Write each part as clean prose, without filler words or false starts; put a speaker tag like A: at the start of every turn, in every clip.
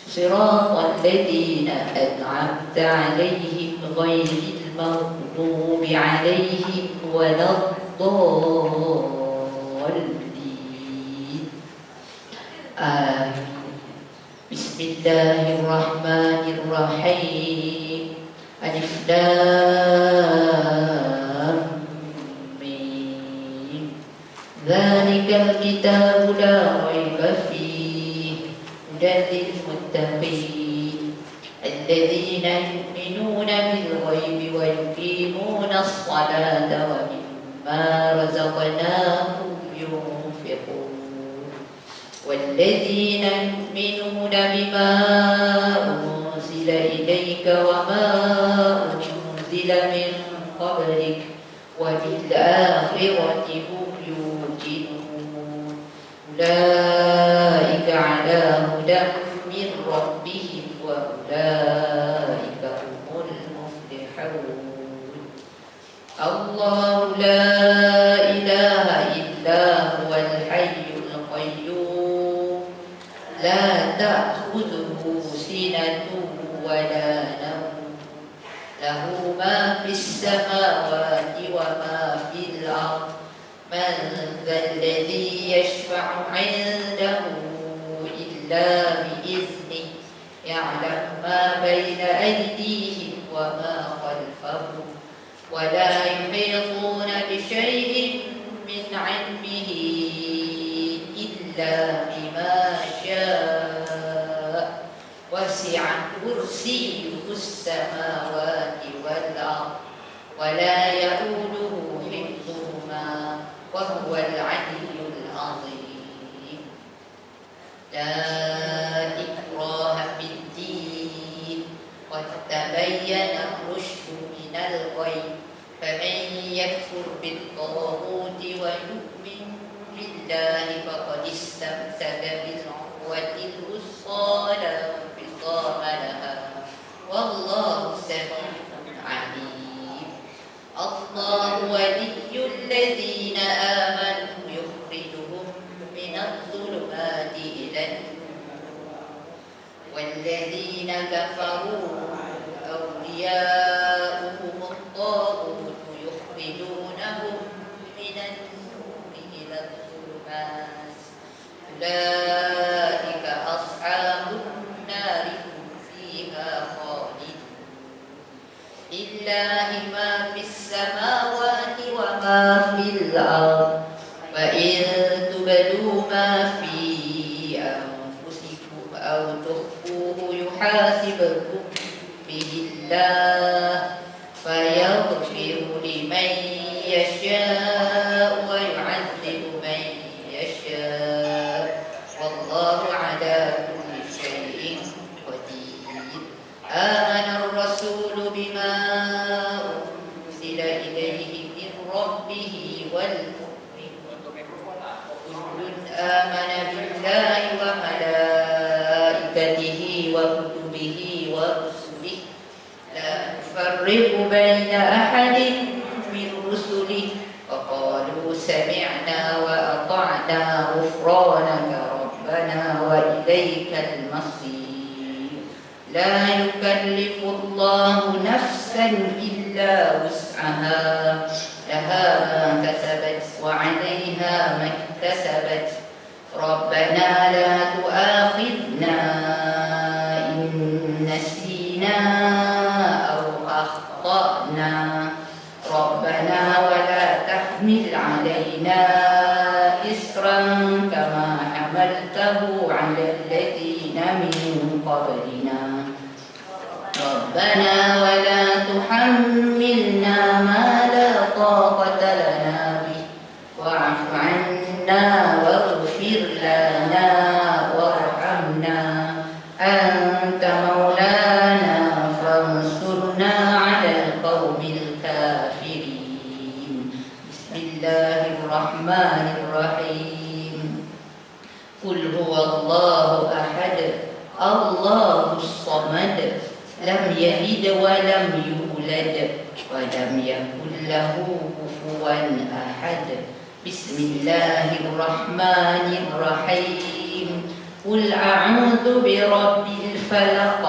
A: صراط الذين أنعمت عليهم غير المغضوب عليهم ولا الضالين. آمين. بسم الله الرحمن الرحيم. ألف لام ميم. ذلك الكتاب لا ريب فيه هدى للمتقين الذين يؤمنون بالغيب ويقيمون الصلاة ومما رزقناهم ينفقون والذين يؤمنون بما أنزل إليك وما أنزل من قبلك وبالآخرة هم يوقنون أولئك على هدى من ربهم وأولئك هم المفلحون. الله لا إله إلا هو الحي القيوم لا تأخذه سنة ولا نوم له ما في السماوات وما في الأرض من ذا الذي يشفع عنده إلا بإذنه يعلم ما بين أيديهم وما خلفهم ولا يحيطون بشيء من علمه إلا بما شاء وسع كرسيه السماوات والأرض ولا يؤوده حفظهما وهو العلي العظيم. لا إكراه في الدين قد تبين الرشد من الغي فمن يكفر بالطاغوت ويؤمن بالله فقد استمسك بالعروة الوثقى لا انفصام لها والله سميع عليم. الله ولي الذين آمنوا يخرجهم من الظلمات إلى النور والذين كفروا أولياؤهم الطاغوت يخرجونهم من النور إلى الظلمات أولئك أصحاب النار هم فيها خالدون. لله ما في السماوات وما في الأرض وإن تبدوا ما في أنفسكم أو تخفوه يحاسبكم به الله فيغفر لمن يشاء ويعذب من يشاء والله على كل شيء قدير. آمن الرسول بما أنزل إليه من ربه والمؤمنون كل آمن بالله وملائكته وكتبه ورسله لا نفرق بين أحد من رسله وقالوا سمعنا وأطعنا غفرانك ربنا وإليك المصير. لا يكلف الله نفسا إلا وسعها لها ما كسبت وعليها ما اكتسبت ربنا لا تؤاخذنا إن نسينا أو أخطأنا ربنا ولا تحمل علينا إسرا كما حملته على الذين من قبلنا ربنا ولا تحملنا ما لا طاقة لنا به واعف عنا واغفر لنا وارحمنا أنت مولانا فانصرنا على القوم الكافرين. بسم الله الرحمن الرحيم. قل هو الله أحد الله الصمد لم يلد ولم يولد ولم يكن له كفوا أحد. بسم الله الرحمن الرحيم. قل أعوذ برب الفلق فلق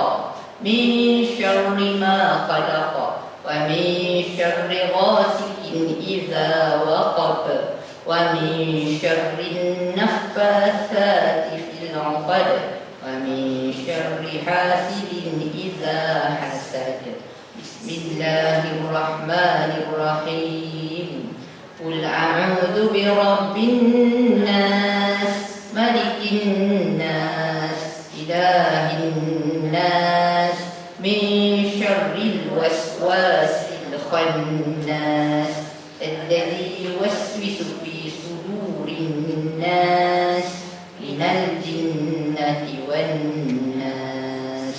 A: من شر ما خلق ومن شر غاسق إذا وقب ومن شر النفاثات في العقد ومن شر حاسد إذا حسد. بسم الله الرحمن الرحيم. قل أعوذ برب الناس ملك الناس إله الناس من شر الوسواس الخناس الذي يوسوس في صدور الناس من الجنة والناس.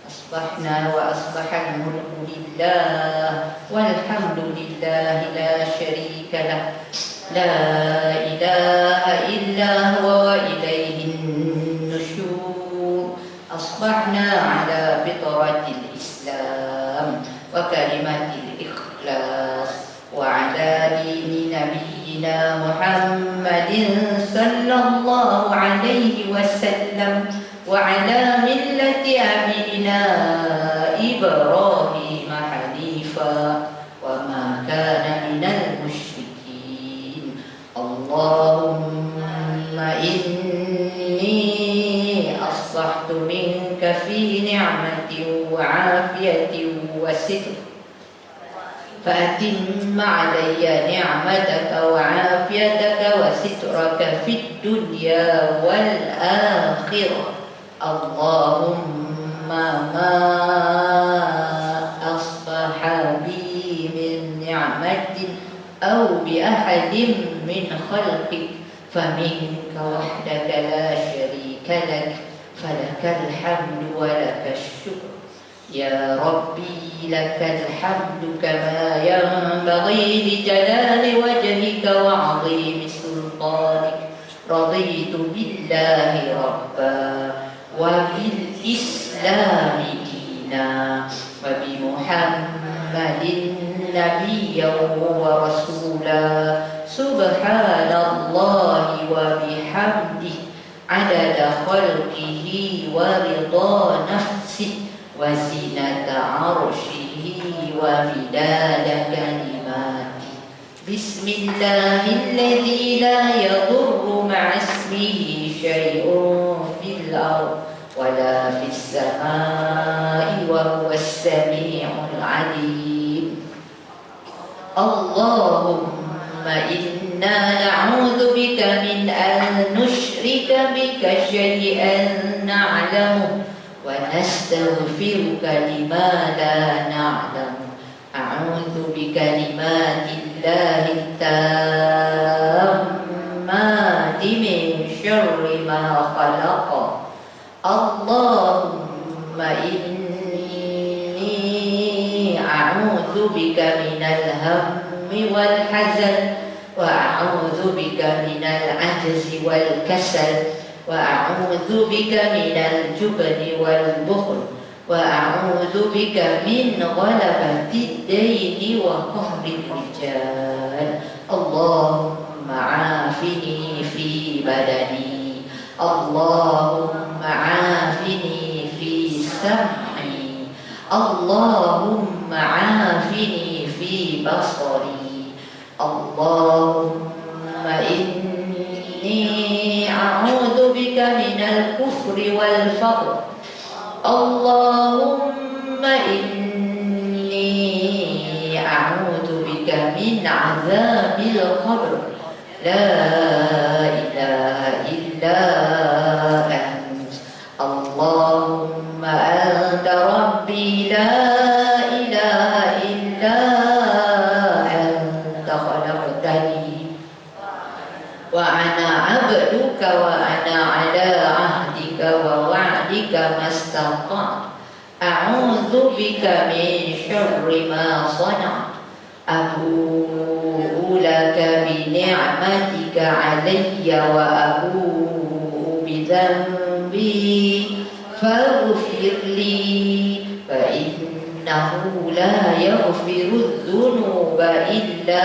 A: أصبحنا وأصبح الملك لله والحمد لله لا شريك له لا إله إلا هو وإليه النشور. أصبحنا على فطرة الإسلام وكلمة الإخلاص وعلى دين نبينا محمد صلى الله عليه وسلم وعلى ملة أبينا إبراهيم حنيفا وما كان من المشركين. اللهم إني أصبحت منك في نعمة وعافية وستر فأتم علي نعمتك وعافيتك وسترك في الدنيا والآخرة. اللهم ما أصبح بي من نعمة أو بأحد من خلقك فمنك وحدك لا شريك لك فلك الحمد ولك الشكر. يا ربي لك الحمد كما ينبغي لجلال وجهك وعظيم سلطانك. رضيت بالله ربا وبالإسلام دينا وبمحمد نبيا ورسولا. سبحان الله وبحمده عدد خلقه ورضا نفسه وزنة عرشه ومداد كلماته. بسم الله الذي لا يضر مع اسمه شيء في الأرض ولا في السماء وهو السميع العليم. اللهم إنا نعوذ بك من أن نشرك بك شيئا نعلمه ونستغفرك لما لا نعلم. أعوذ بكلمات الله التامات من شر ما خلق. اللهم إني أعوذ بك من الهم والحزن وأعوذ بك من العجز والكسل وأعوذ بك من الجبن والبخل وأعوذ بك من غلبة الدين وقهر الرجال. اللهم عافني في بدني. اللهم عافني في سمعي. اللهم عافني في بصري. اللهم إني أعوذ بك من الكفر والفقر. اللهم إني أعوذ بك من عذاب القبر. لا إله إلا أنت. اللهم أنت ربي لا إله إلا أنت خلقتني وأنا عبدك وأنا على عهدك ووعدك ما استطعت. أعوذ بك من شر ما صنعت. أبوء لك بنعمتك علي وأبوء بذنبي فاغفر لي فإنه لا يغفر الذنوب إلا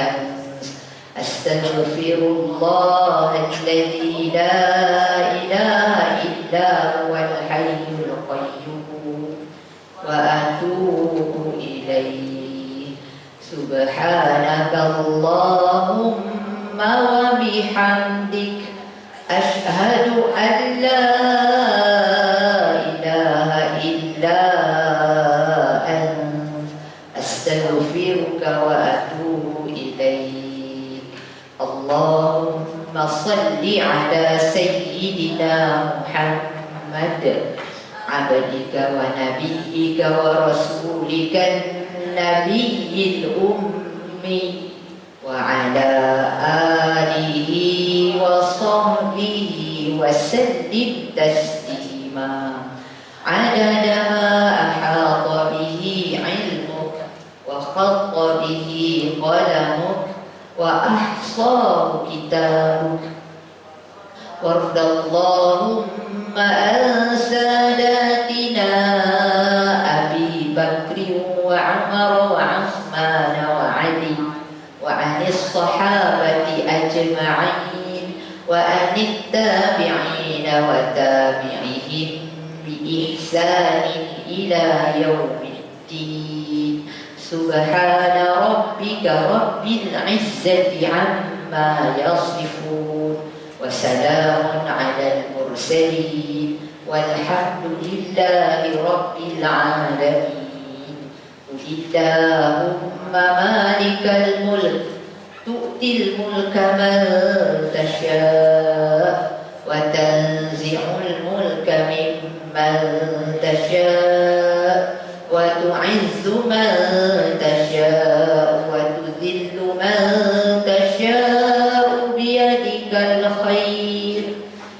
A: أنت. أستغفر الله الذي لا إله إلا الله هو الحي القيوم وأتوب إليه سبحانك اللهم وبحمدك أشهد أن لا إله إلا أنت أستغفرك وأتوب إليك. اللهم صل على سيدنا محمد عبدك ونبيك ورسولك النبي الأمي وعلى آله وصحبه وسلم تسليما عدد ما أحاط به علمك وخط به قلمك وأحصاه كتابك. وارض اللهم عن ساداتنا أبي بكر وعمر وعثمان وعلي وعن الصحابة أجمعين وعن التابعين وتابعهم بإحسان إلى يوم الدين. سبحان ربك رب العزة عما يصفون وسلام على المرسلين والحمد لله رب العالمين. قل اللهم مالك الملك تؤتي الملك من تشاء وتنزع الملك ممن تشاء وتعز من تشاء وتذل من تشاء بيدك الخير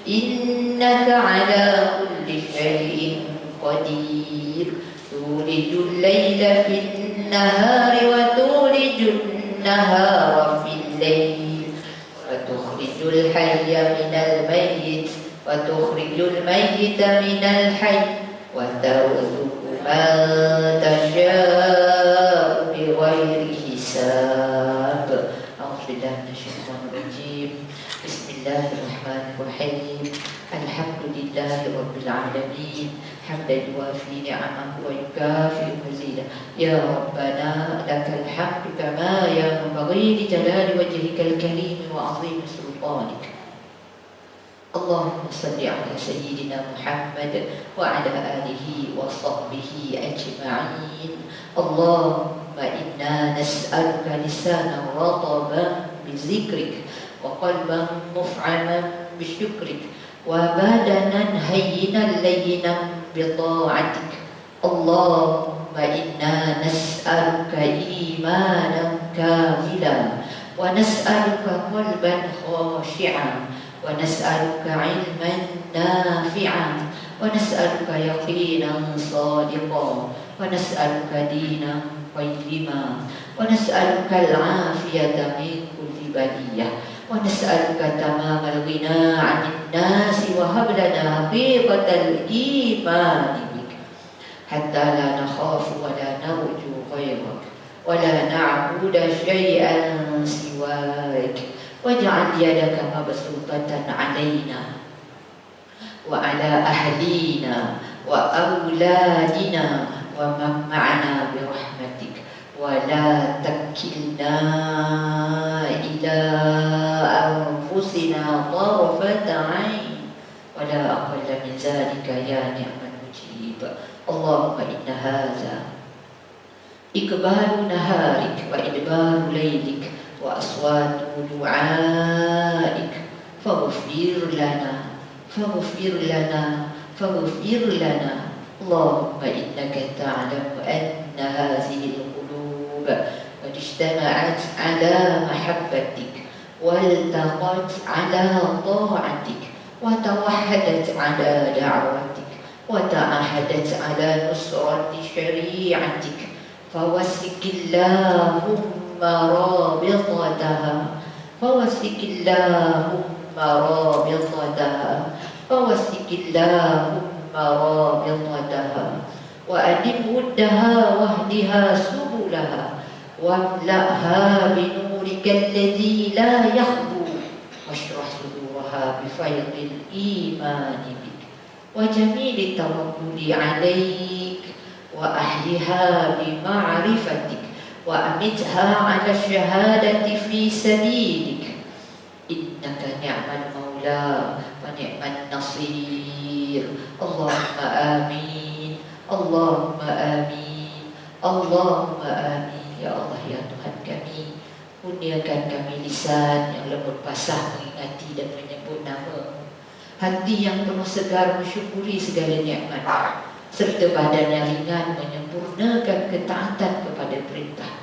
A: إنك على كل شيء قدير. تولج الليل في النهار وتولج النهار في الليل وتخرج الحي من الميت وتخرج الميت من الحي وترزق من تشاء بغير حساب. أعوذ بالله من الشيطان الرجيم. بسم الله الرحمن الرحيم. الحمد لله رب العالمين حمدا يوافي نعمه ويكافئ مزيدا. يا ربنا لك الحمد كما ينبغي لجلال وجهك الكريم وعظيم سلطانك. اللهم صل على سيدنا محمد وعلى آله وصحبه أجمعين. اللهم إنا نسألك لسانا رطبا بذكرك وقلبا مفعما بشكرك وبدنا هينا لينا بطاعتك. اللهم إنا نسألك إيمانا كاملا ونسألك قلبا خاشعا ونسألك علما نافعا ونسألك يقينا صادقا ونسألك دينا قيما ونسألك العافية من كل بلية ونسألك تمام الغنى عن الناس وهب لنا حقيقة الإيمان بك حتى لا نخاف ولا نرجو غيرك ولا نعبد شيئا سواك. واجعل يدك مبسوطة علينا وعلى أهلينا وأولادنا ومن معنا برحمتك ولا تكلنا إلى أنفسنا طرفة عين ولا أقل من ذلك يا نعم المجيب. اللهم إن هذا إقبال نهارك وإدبار ليلك وأصوات دعائك فاغفر لنا فاغفر لنا فاغفر لنا. اللهم إنك تعلم أن هذه القلوب قد اجتمعت على محبتك والتقت على طاعتك وتوحدت على دعوتك وتعهدت على نصرة شريعتك فوسك اللهم رابطتها فوسك اللهم رابطتها فوسك اللهم رابطتها وأدم ودها واهدها سبلها واملأها بنورك الذي لا يخبو واشرح صدورها بفيض الإيمان بك. وجميل التوكل عليك وأحيها بمعرفتك وأمتها على الشهادة في سبيلك إنك نعم المولى ونعم النصير اللهم آمين اللهم آمين اللهم آمين ya Allah ya Tuhan kami, kurniakan kami lisan yang lembut basah mengingati dan menyebut nama, hati yang penuh segar mensyukuri segala nikmat, serta badan yang ringan menyempurnakan ketaatan kepada perintah.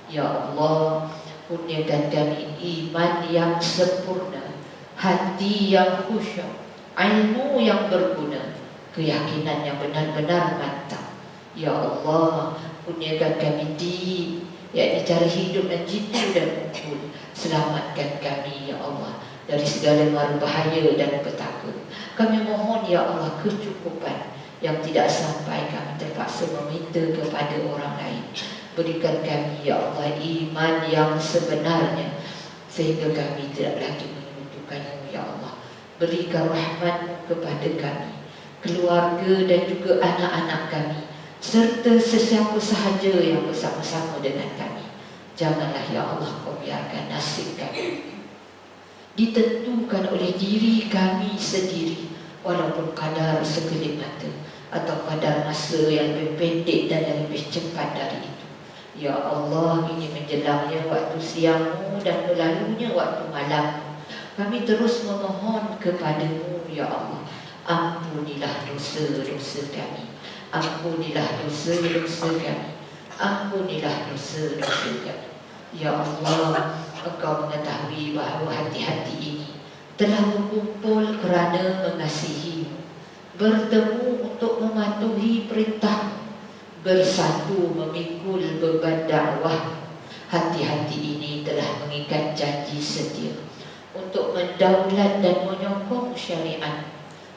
A: Ya Allah, kurniakan kami iman yang sempurna, hati yang khusyuk, ilmu yang berguna, keyakinan yang benar-benar mantap. Ya Allah, kurniakan kami din, yakni cara hidup dan jitu dan ukul. Selamatkan kami ya Allah dari segala mara bahaya dan petaka. Kami mohon ya Allah kecukupan yang tidak sampai kami terpaksa meminta kepada orang lain. Berikan kami ya Allah iman yang sebenarnya, sehingga kami tidak lagi menyekutukanmu ya Allah. Berikan rahmat kepada kami, keluarga dan juga anak-anak kami, serta sesiapa sahaja yang bersama-sama dengan kami. Janganlah ya Allah kau biarkan nasib kami ditentukan oleh diri kami sendiri, walaupun kadar sekelip mata atau kadar masa yang lebih pendek dan yang lebih cepat dari itu. Ya Allah, ini menjelangnya waktu siangmu dan berlalunya waktu malam, kami terus memohon kepadamu ya Allah. Ampunilah dosa-dosa kami, ampunilah dosa-dosa kami, ampunilah dosa-dosa kami. Ya Allah, Engkau mengetahui bahawa hati-hati ini telah berkumpul kerana mengasihi-Mu, bertemu untuk mematuhi perintah, bersatu memikul beban dakwah. Hati-hati ini telah mengikat janji setia untuk mendaulat dan menyokong syariat.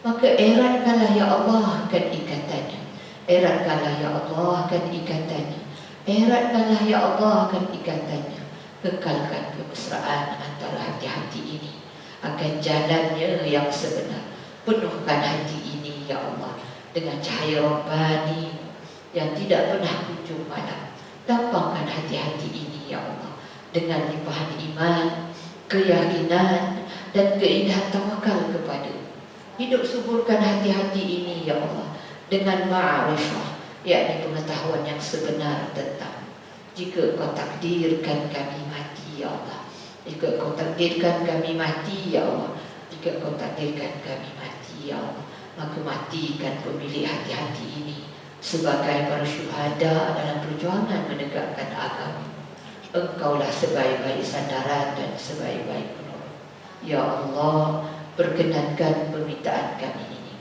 A: Maka eratkanlah ya Allah kan ikatannya, eratkanlah ya Allah kan ikatannya, eratkanlah ya Allah kan ikatannya. Kekalkan kemesraan antara hati-hati ini akan jalannya yang sebenar. Penuhkan hati ini ya Allah dengan cahaya Rabbani yang tidak pernah kunjung malam. Lapangkan hati-hati ini ya Allah dengan limpahan iman, keyakinan dan keindahan tawakal kepada-Mu. Hidup suburkan hati-hati ini ya Allah dengan ma'rifah, yakni pengetahuan yang sebenar tentang. Jika Kau takdirkan kami mati ya Allah, jika Kau takdirkan kami mati ya Allah, jika Kau takdirkan kami mati ya Allah, maka matikan pemilik hati-hati ini sebagai para syuhada dalam perjuangan menegakkan agama. Engkaulah sebaik-baik sandaran dan sebaik-baik penolong. Ya Allah, perkenankan permintaan kami ini.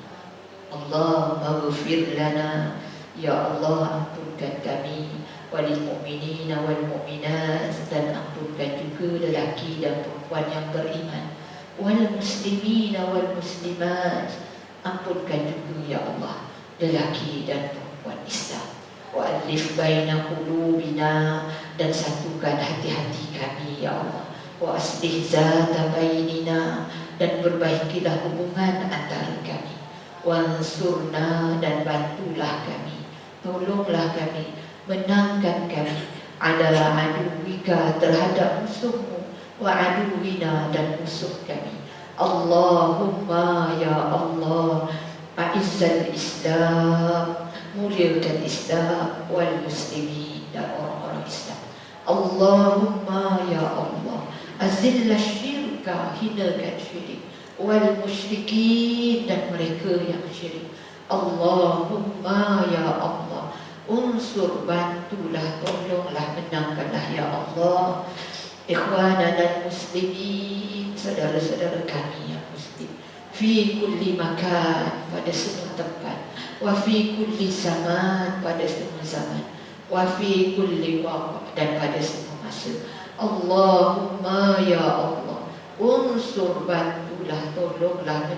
A: Allahumma ghfir lana, ya Allah ampunkan kami, walil mu'minina wal mu'minat, dan ampunkan juga lelaki dan perempuan yang beriman, wal muslimina wal muslimat, ampunkan juga ya Allah lelaki dan perempuan Islam. Wa alif baina qulubina, dan satukan hati-hati kami ya Allah. Wa aslih zata bainina, dan perbaikilah hubungan antara kami. Wansurna, dan bantulah kami, tolonglah kami, menangkan kami adalah aduwika, terhadap musuhmu, wa aduwina, dan musuh kami. Allahumma ya Allah, a'izzal Islam, muliakan Islam, wal muslimin, dan orang-orang Islam. Allahumma ya Allah, azillah syirka, hinakan syirik, wal musyrikin, dan mereka yang syirik. Allahumma ya Allah, unsur, bantulah, tolonglah, menangkanlah ya Allah ikhwana dan muslimin, saudara-saudara kami yang muslim, fi kulli makan, pada semua tempat, wa fi kulli zaman, pada semua zaman, wa fi kulli waqt, dan pada semua masa. Allahumma ya Allah, unsur, bantulah, tolonglah,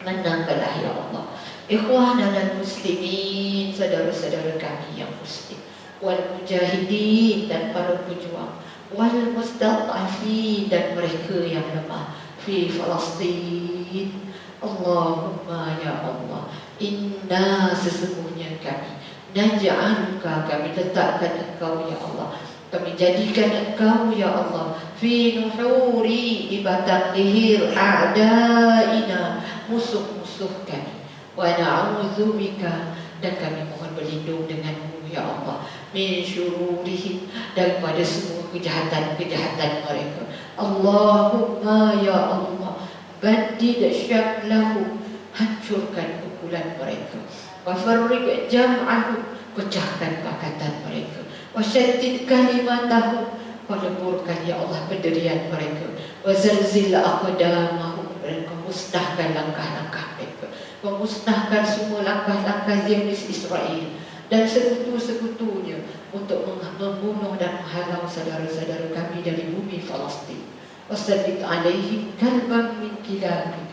A: menangkanlah ya Allah ikhwana dan muslimin, saudara-saudara kami yang muslim, wal mujahidin, dan para pejuang, wal mustad'afin, dan mereka yang lemah, fi Palestin. Allahumma ya Allah, Inna sesungguhnya kami, naj'aluka kami letakkan engkau ya Allah, kami jadikan engkau ya Allah, fi nuhuri di batang leher a'daina musuh-musuh kami, wa na'udzubika dan kami mohon berlindung denganmu ya Allah, min syururihim daripada semua kejahatan-kejahatan mereka. Allahumma ya Allah, badid syamlahu hancurkan kumpulan mereka, wa farriq jam'ahum pecahkan pakatan mereka, wa syaddid kalimatahum leburkan ya Allah pendirian mereka, wa zalzil aqdamahum dan musnahkan langkah-langkah mereka, memusnahkan semua langkah-langkah Zionis Israel dan sekutu-sekutunya untuk membunuh dan menghalau saudara-saudara kami dari bumi Palestin. Wasallit alaihim kalban min kilabik.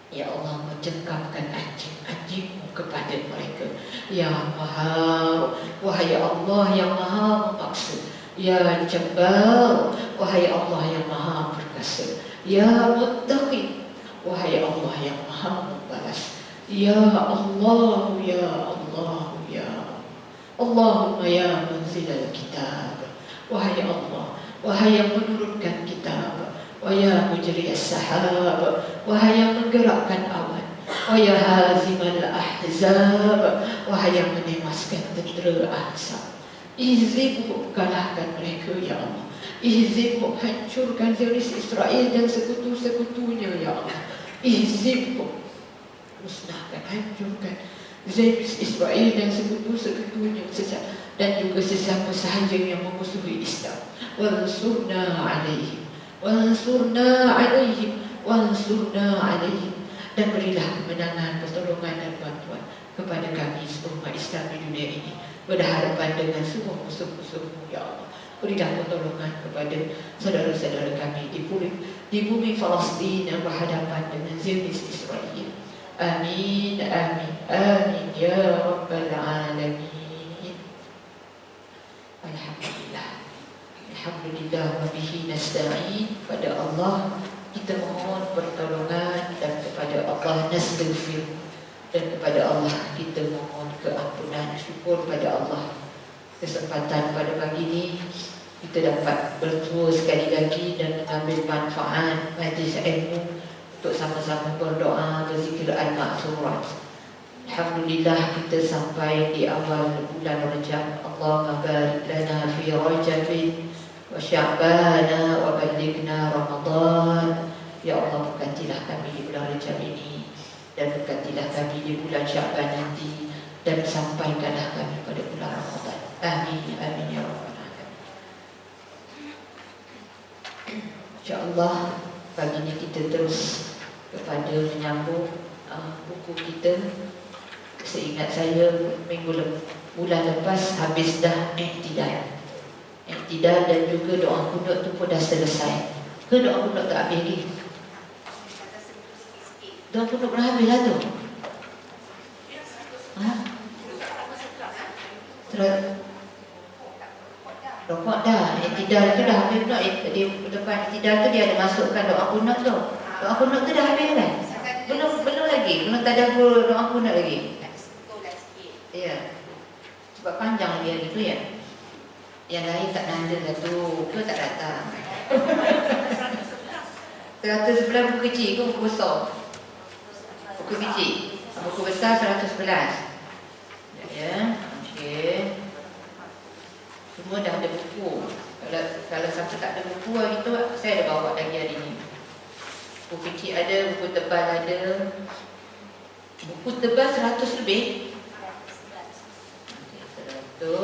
A: Ya Allah, mencengkamkan anjing-anjingmu kepada mereka. Ya Maha, wahai Allah yang Maha memaksa. Ya Jabbar, wahai Allah yang Maha perkasa. Ya Muttaqi, wahai Allah yang Maha membalas. Ya Allah, ya Allah, ya Allahumma ya munzilal kitab, wahai Allah, wahai yang menurunkan kitab, wa ya mujriyas sahab, wahai yang menggerakkan awan, wa ya hazimal ahzab, wahai yang menemaskan tentera ahzab. Ihzibhum, kalahkan mereka ya Allah. Ihzibhum, hancurkan Zionis Israel dan sekutu-sekutunya ya Allah. Ihzibhum, musnahkan, hancurkan Zionis Israel dan sekutu-sekutunya dan juga sesiapa sahaja yang memusuhi Islam. Wansurna alaihim, wansurna alaihim, wansurna alaihim, dan berilah kemenangan, pertolongan dan bantuan kepada kami umat Islam di dunia ini, berhadapan dengan semua musuh-musuhmu ya Allah. Berilah pertolongan kepada saudara-saudara kami di bumi Palestin yang berhadapan dengan Zionis Israel. Amin, amin, amin ya Rabbal Alamin. Alhamdulillah, alhamdulillah wa bihi nasta'in. Pada Allah kita mohon pertolongan dan kepada Allah nastaghfir, dan kepada Allah kita mohon keampunan. Syukur pada Allah kesempatan pada pagi ini kita dapat bertemu sekali lagi dan mengambil manfaat majlis ilmu untuk sama-sama berdoa, berzikir al-ma'thurat. Alhamdulillah kita sampai di awal bulan Rajab. Allahumma barik lana fi Rajabin wa Sya'bana wa ballighna Ramadan. Ya Allah, berkatilah kami di bulan Rajab ini, dan berkatilah kami di bulan Sya'ban nanti, dan sampaikanlah kami pada bulan Ramadan. Amin, amin ya Rabbal Alamin. InsyaAllah pagi ini kita terus kepada menyambung buku kita. Seingat saya bulan lepas habis dah Iktidal dan juga doa kunut tu pun dah selesai. Ke doa kunut tak habis lagi? Doa kunut pernah habis lah tu. Rokok dah. Iktidal tu dah habis pula. Di depan iktidal tu dia ada masukkan doa kunut tu. Doa kunut tu dah habis kan? Belum lagi. Belum tadabbur doa kunut lagi. Ya. Sebab panjang dia gitu ya. Yang lain tak nanda lah tu. Tu tak datang. 111 buku kecil ke buku besar? Buku kecil. Buku besar 111. Ya. Okey. Semua dah ada buku. Kalau siapa tak ada buku hari tu, saya ada bawa lagi hari ni. Buku kecil ada, buku tebal ada. Buku tebal 100 lebih. 100.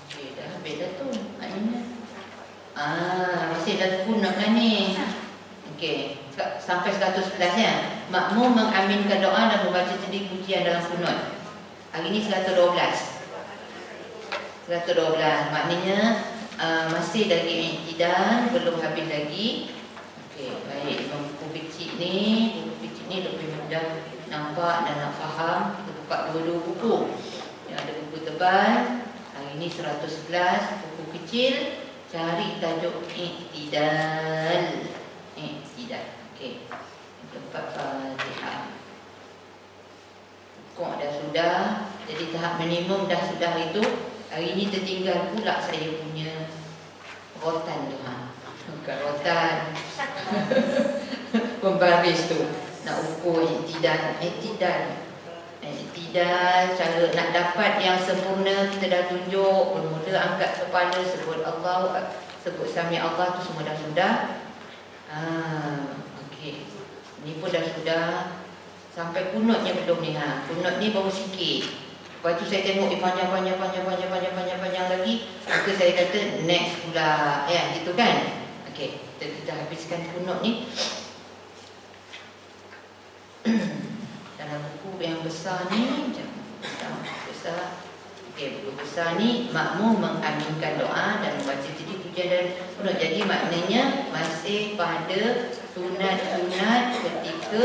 A: Okey, dah habis dah tu. Maknanya masih dah kunut kan ni. Okey, sampai 111 ya. Makmum mengaminkan doa dan membaca sendiri pujian dalam kunut. Hari ini 112. 112. Maknanya masih lagi iktidal, belum habis lagi. Okey, baik. Buku kecil ni lebih mudah nampak dan nak faham. Kita buka dua-dua buku. Yang ada buku tebal. Hari ini 111 buku kecil, cari tajuk i'tidal. I'tidal. Okey. Tempat Fatihah. Kok dah sudah. Jadi tahap minimum dah sudah itu. Hari ini tertinggal pula saya punya rotan tu. Bukan rotan. Pembaris tu. Nak ukur i'tidal. I'tidal, cara nak dapat yang sempurna kita dah tunjuk. Mula-mula angkat kepala, sebut Allah, sebut Sami Allah tu semua dah sudah. Okey. Ni pun dah sudah. Sampai kunutnya belum ni. Kunut ni baru sikit. Lepas tu saya tengok panjang lagi. Maka saya kata next pula. Ya, gitu kan. Okey, kita habiskan kunut ni. Dalam buku yang besar ni, besar. Okey, buku besar ni makmum mengaminkan doa dan membaca jadi pujian dan kunut. Jadi maknanya masih pada sunat-sunat ketika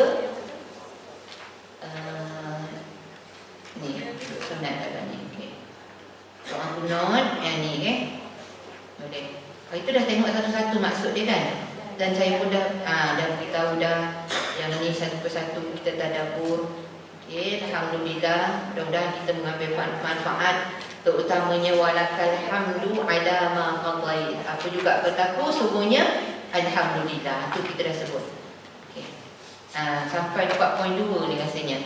A: ni sunat dalam ni. Okey. Doa kunut yang ni, okey. Boleh. Itu dah tengok satu-satu maksud dia kan. Dan saya pun dah beritahu dah yang ni satu persatu kita tadabbur. Okey, alhamdulillah, mudah-mudahan kita mengambil manfaat, terutamanya walakal hamdu ala ma qadait. Apa juga berlaku sungguhnya alhamdulillah. Itu kita dah sebut. Okey. Sampai 4.2 ni rasanya.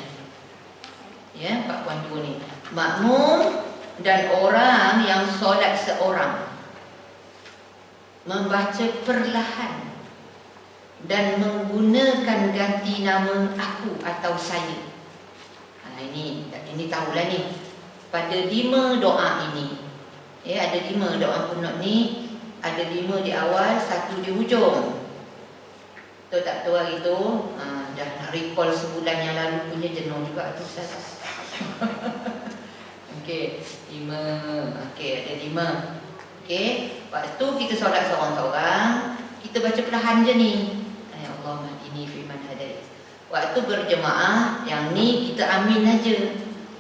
A: Ya, 4.2 ni. Makmum dan orang yang solat seorang membaca perlahan dan menggunakan ganti nama aku atau saya. Ini tahulah ni. Pada 5 doa ini. Ya, ada 5 doa kunut ni. Ada 5 di awal, 1 di hujung. Tahu tak tahu hari tu? Dah nak recall sebulan yang lalu punya, jenuh juga tu Ustaz. Okey, 5. Okey, ada 5. Okey, lepas tu kita solat seorang-seorang, kita baca perlahan je ni. Ya Allah, ini firman hadis. Waktu berjemaah, yang ni kita amin aja.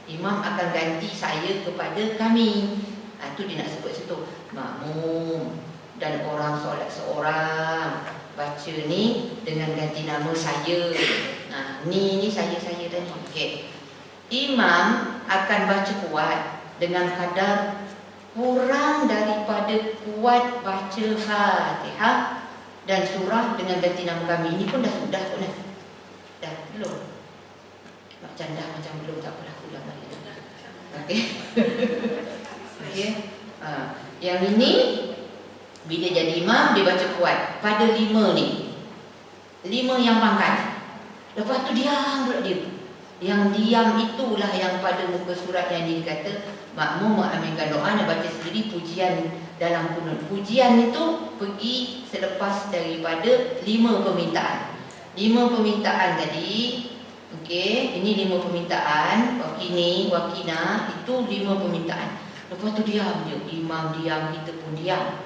A: Imam akan ganti saya kepada kami. Itu dia nak sebut situ. Makmum dan orang solat seorang baca ni dengan ganti nama saya. Ni saya tadi. Okey. Imam akan baca kuat dengan kadar kurang daripada kuat baca Fatihah dan surah dengan ganti nama kami. Ini pun dah sudah pun dah. Dah belum. Macam dah macam belum, tak apalah, ulang lagi. Okey. Okey. Yang ini bila jadi imam dia baca kuat pada 5 ni. 5 yang pangkat. Lepas tu diam pula dia. Yang diam itulah yang pada muka surat yang dia kata makmum mengaminkan doa dan baca sendiri pujian dalam kunut. Pujian itu pergi selepas daripada 5 permintaan. 5 permintaan tadi. Okey, ini 5 permintaan. Wakina itu 5 permintaan. Lepas tu diam je. Imam diam, kita pun diam.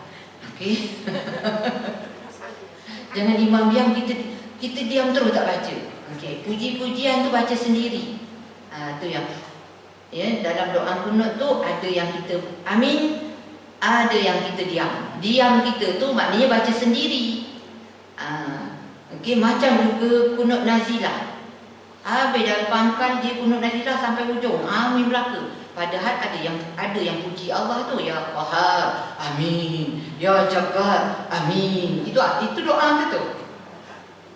A: Okey. Jangan imam diam, kita diam terus tak baca. Okey, puji-pujian tu baca sendiri. Tu yang dalam doa kunut tu ada yang kita amin, ada yang kita diam. Diam kita tu maknanya baca sendiri. Okey, macam juga kunut nazilah. Habis dah pangkal dia kunut nazilah sampai hujung. Amin belaka. Padahal ada yang puji Allah tu, ya Qahar, amin. Ya Jabbar, amin. Itu doa tu.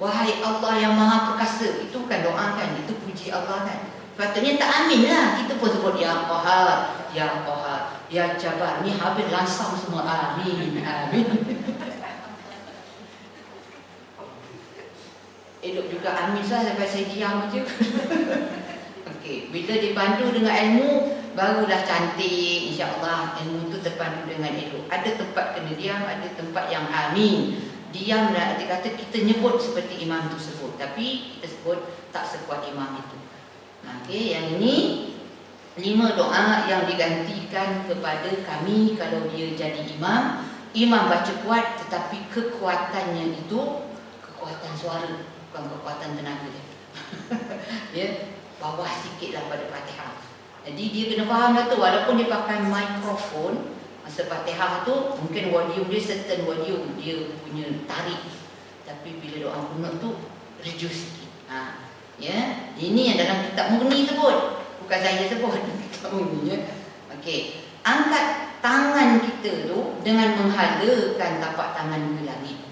A: Wahai Allah yang Maha Perkasa. Itu bukan doa kan, itu puji Allah kan. Patutnya tak amin lah. Kita pun sebut ya Qahar, ya Qahar, ya Jabbar. Ni habis langsung semua amin, amin. Elok juga amin sampai saya diam je. Okey, bila dipandu dengan ilmu barulah cantik, insya-Allah ilmu tu terpandu dengan elok. Ada tempat kena diam, ada tempat yang amin. Diam dah kata kita nyebut seperti imam tu sebut, tapi kita sebut tak sekuat imam itu. Okey, yang ini 5 doa yang digantikan kepada kami kalau dia jadi imam. Imam baca kuat tetapi kekuatannya itu kekuatan suara, bukan kekuatan tenaga. Ya, bawah sikitlah pada Fatihah. Jadi dia kena faham lah tu, walaupun dia pakai mikrofon, masa Fatihah tu mungkin volume dia certain volume dia punya tarik, tapi bila doa kunut tu reduce sikit. Ya, ini yang dalam kitab murni sebut, bukan saya sebut. Kitab murni, ya. Okey, angkat tangan kita tu dengan menghalakan tapak tangan ke langit.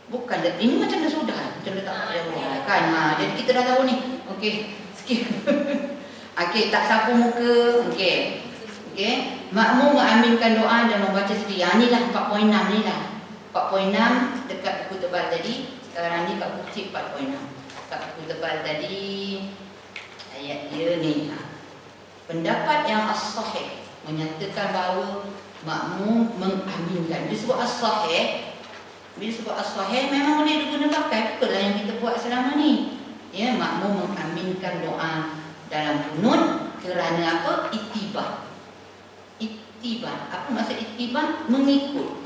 A: Bukan, ini macam dah sudah, macam dah tak kan. Jadi kita dah tahu ni. Okey, skip. Okey, tak sapu muka. Okey. Okey, makmum mengaminkan doa dan membaca sendiri. Inilah 4.6 ni lah. 4.6 dekat buku tebal tadi. Sekarang ni kat buku kecil 4.6. Kat buku tebal tadi ayat dia ni. Pendapat yang as-sahih menyatakan bahawa makmum mengaminkan. Dia sebut as-sahih. Bila sebut as-sahih memang boleh diguna pakai. Betul lah yang kita buat selama ni. Ya, makmum mengaminkan doa dalam kunut kerana apa? Ittiba. Ittiba. Apa maksud ittiba? Mengikut.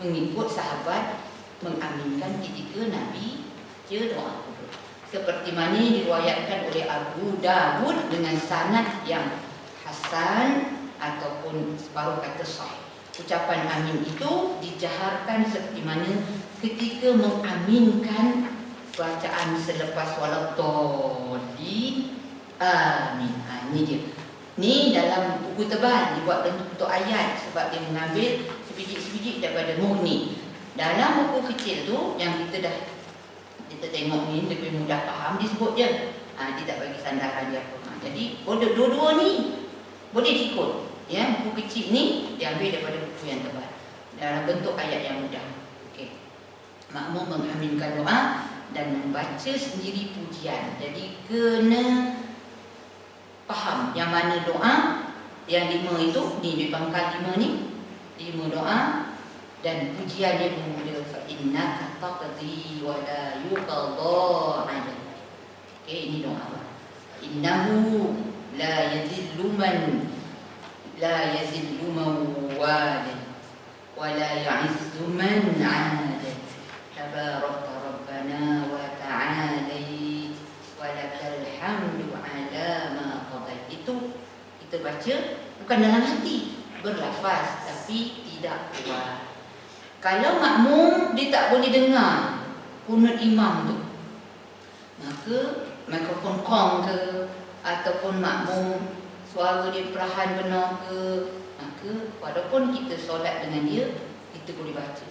A: Mengikut sahabat mengaminkan ketika Nabi doa kunut. Seperti mana diriwayatkan oleh Abu Dawud dengan sanad yang hasan ataupun separuh kata sahih. Ucapan amin itu dijaharkan seperti mana ketika mengaminkan bacaan selepas waladhdallin. Amin. Ini dia. Ni dalam buku tebal dibuat bentuk ayat sebab dia mengambil sebiji-sebiji daripada murni. Dalam buku kecil tu yang kita tengok ni lebih mudah faham, disebut je. Dia tak bagi sandaran dia apa. Jadi dua-dua ni boleh diikut. Ya, buku kecil ni diambil daripada buku yang tebal dalam bentuk ayat yang mudah. Okey. Makmum mengaminkan doa dan membaca sendiri pujian. Jadi kena faham yang mana doa yang 5 itu, ni di pangkal 5 ni, 5 doa dan pujian dia bermula fa innaka taqdi wa la yuqadha 'alaik. Okey, ini doa. Innahu la yadhillu man la yazillu mawalin wa la ya'izzu man 'adad. Tabarakta rabbana wa ta'alai wa lakal hamdu 'ala ma qadait. Itu kita baca bukan dalam hati, berlafaz tapi tidak kuat. Kalau makmum dia tak boleh dengar kunut imam tu, maka mikrofon kong ke ataupun makmum suara dia perlahan benar ke, maka walaupun kita solat dengan dia, kita boleh baca.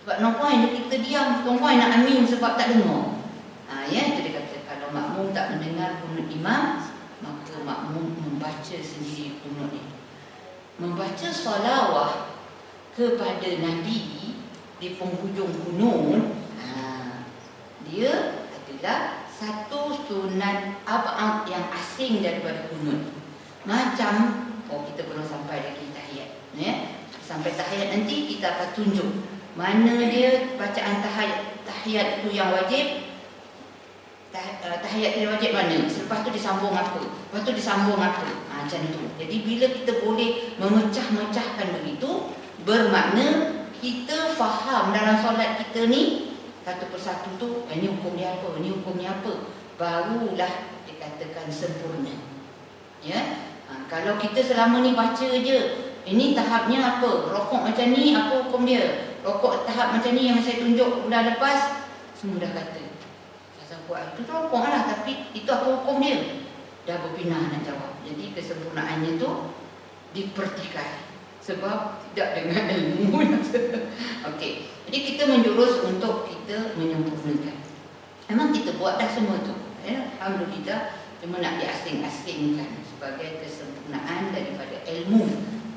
A: Sebab no point kita diam, no point nak amin sebab tak dengar. Ya, itu dia kata kalau makmum tak mendengar kunut imam, maka makmum membaca sendiri kunut itu. Membaca salawah kepada Nabi di penghujung kunut, dia adalah satu sunat ab'ad yang asing daripada kunut. Macam kita belum sampai lagi tahiyat, ya. Sampai tahiyat nanti kita akan tunjuk mana dia bacaan tahiyat itu yang wajib. Tahiyat yang wajib mana? Selepas tu disambung apa? Lepas tu disambung apa? Macam tu. Jadi bila kita boleh memecah-mecahkan begitu, bermakna kita faham dalam solat kita ni satu persatu tu, ini hukum dia apa, ini hukum dia apa, barulah dikatakan sempurna. Ya, kalau kita selama ni baca je, ini tahapnya apa, rokok macam ni, apa hukum dia, rokok tahap macam ni yang saya tunjuk dah lepas, semua dah kata saya buat itu rokok lah, tapi itu apa hukum dia, dah berpindah nak jawab. Jadi kesempurnaannya tu dipertikai sebab tidak dengan ilmu. Okey, jadi kita menjurus untuk kita menyempurnakan. Memang kita buat dah semua tu, ya, alhamdulillah, cuma nak diasing-asingkan sebagai kesempurnaan daripada ilmu,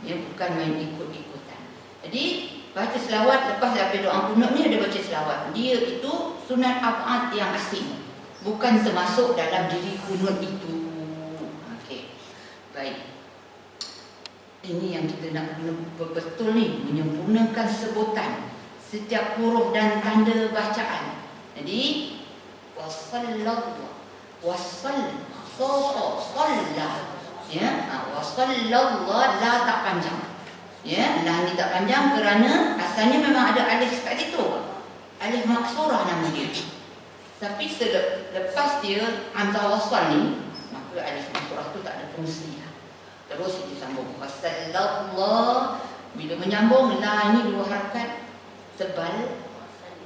A: ya, bukan main ikut-ikutan. Jadi baca selawat lepas habis doa kunut ni ada baca selawat. Dia itu sunat ab'ad yang asing, bukan termasuk dalam diri kunut itu. Okey, baik. Ini yang kita nak betul ni, menyempurnakan sebutan setiap huruf dan tanda bacaan. Jadi wasallallahu ya, wasallallahu la tak panjang. Ya, la ni tak panjang kerana asalnya memang ada alif kat situ. Alif maksurah nama dia. Tapi selepas dia hamzah wasal ni, maka alif maksurah tu tak ada kursi. Terus disambung. Wasallallahu. Bila menyambung la ini dua harakat tebal.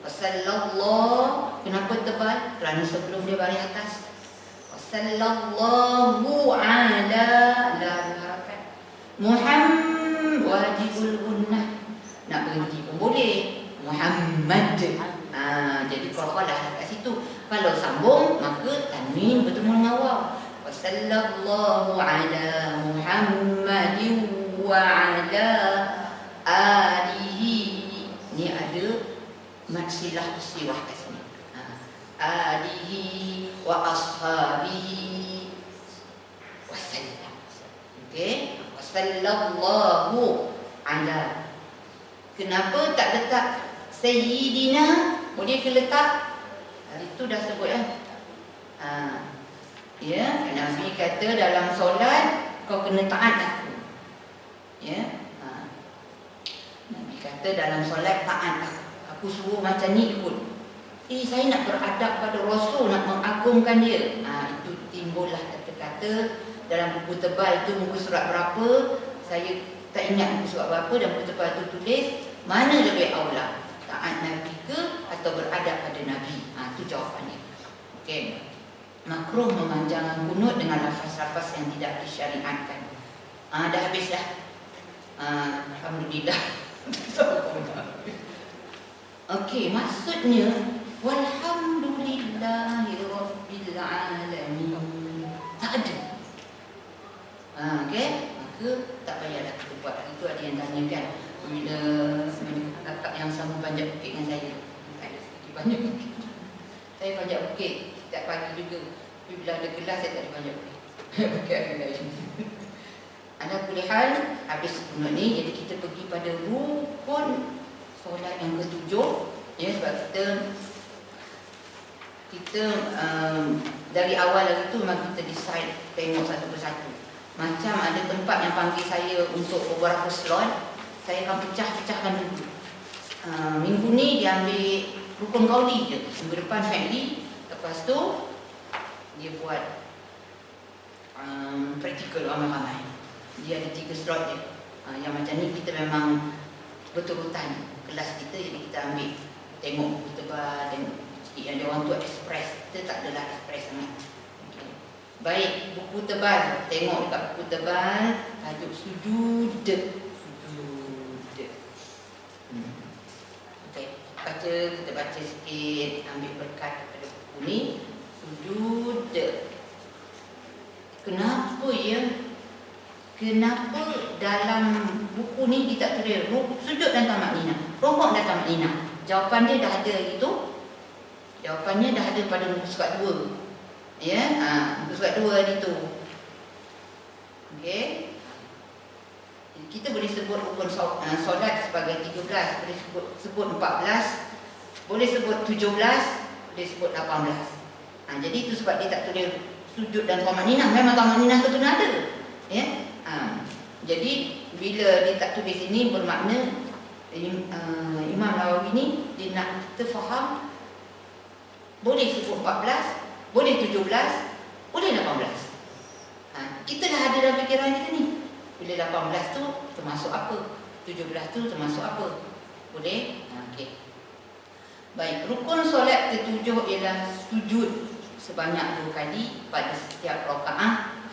A: Wasallallahu. Kenapa tebal? Kerana sebelum dia baris atas. Wasallallahu ala la dua harakat. Muhammad wajibul gunnah. Nak berhenti pun boleh. Muhammad. Jadi qalqalah kat situ. Kalau sambung maka tanwin bertemu dengan waw. Wasallallahu ala Muhammadin wa ala alihi. Ni ada mad silah siwah kat sini. Alihi wa ashabihi wasallam. Okey, wasallallahu ala. Kenapa tak letak sayyidina? Boleh ke letak? Itu dah sebut ya. Ya, Nabi kata dalam solat kau kena taat aku. Ya. Nabi kata dalam solat taat aku. Aku suruh macam ni ikut. Saya nak beradab pada Rasul, nak mengagungkan dia. Itu timbullah kata-kata dalam buku tebal tu, muka surat berapa? Saya tak ingat muka surat berapa, dan buku tebal tu tulis mana lebih aula, taat Nabi ke atau beradab pada Nabi. Itu jawapannya. Okey. Makruh memanjangkan kunut dengan lafaz-lafaz yang tidak disyariatkan. Dah habis dah. Alhamdulillah. Okey, maksudnya walhamdulillahirabbil alamin. Tak ada. Okey, maka tak payahlah kita buat. Itu ada yang tanyakan bila kakak yang sama panjat bukit dengan saya. Ada sedikit panjat bukit. Saya panjat bukit setiap pagi juga. Tapi bila ada kelas saya tak ada panjat bukit. Bukit ada lain. Ada pilihan habis kunut ni, jadi kita pergi pada rukun solat yang ketujuh. Ya, sebab kita dari awal lagi tu memang kita decide tengok satu persatu. Macam ada tempat yang panggil saya untuk beberapa slot, saya akan pecah-pecahkan dulu. Minggu ni dia ambil rukun qauli je, minggu depan fi'li, lepas tu dia buat praktikal ramai-ramai. Dia ada 3 slot je. Yang macam ni kita memang betul-betul kelas kita, jadi kita ambil tengok kita tengok sikit. Yang dia orang tu express, kita tak adalah express sangat. Okay. Baik, buku tebal, tengok dekat buku tebal tajuk sujud. Okey, kita baca sikit, ambil berkat daripada buku ni. Sujud. Kenapa dalam buku ni dia tak tulis sujud dan tamak nina, rokok dan tamak nina? Jawapan dia dah ada itu. Jawapannya dah ada pada muka surat 2. Ya, muka surat 2 ni tu. Okey. Kita boleh sebut rukun solat sebagai 13, boleh sebut 14, boleh sebut 17, boleh sebut 18. Jadi itu sebab dia tak tulis sujud dan tamak nina. Memang tamak nina tu kena ada. Ya. Jadi bila dia tak tulis ini, bermakna Imam Nawawi ni dia nak kita faham boleh sebut 14, boleh 17, boleh 18. Kita dah ada dalam fikiran kita ni. Bila 18 tu termasuk apa? 17 tu termasuk apa? Boleh? Okey. Baik, rukun solat ketujuh ialah sujud sebanyak 2 kali pada setiap rakaat.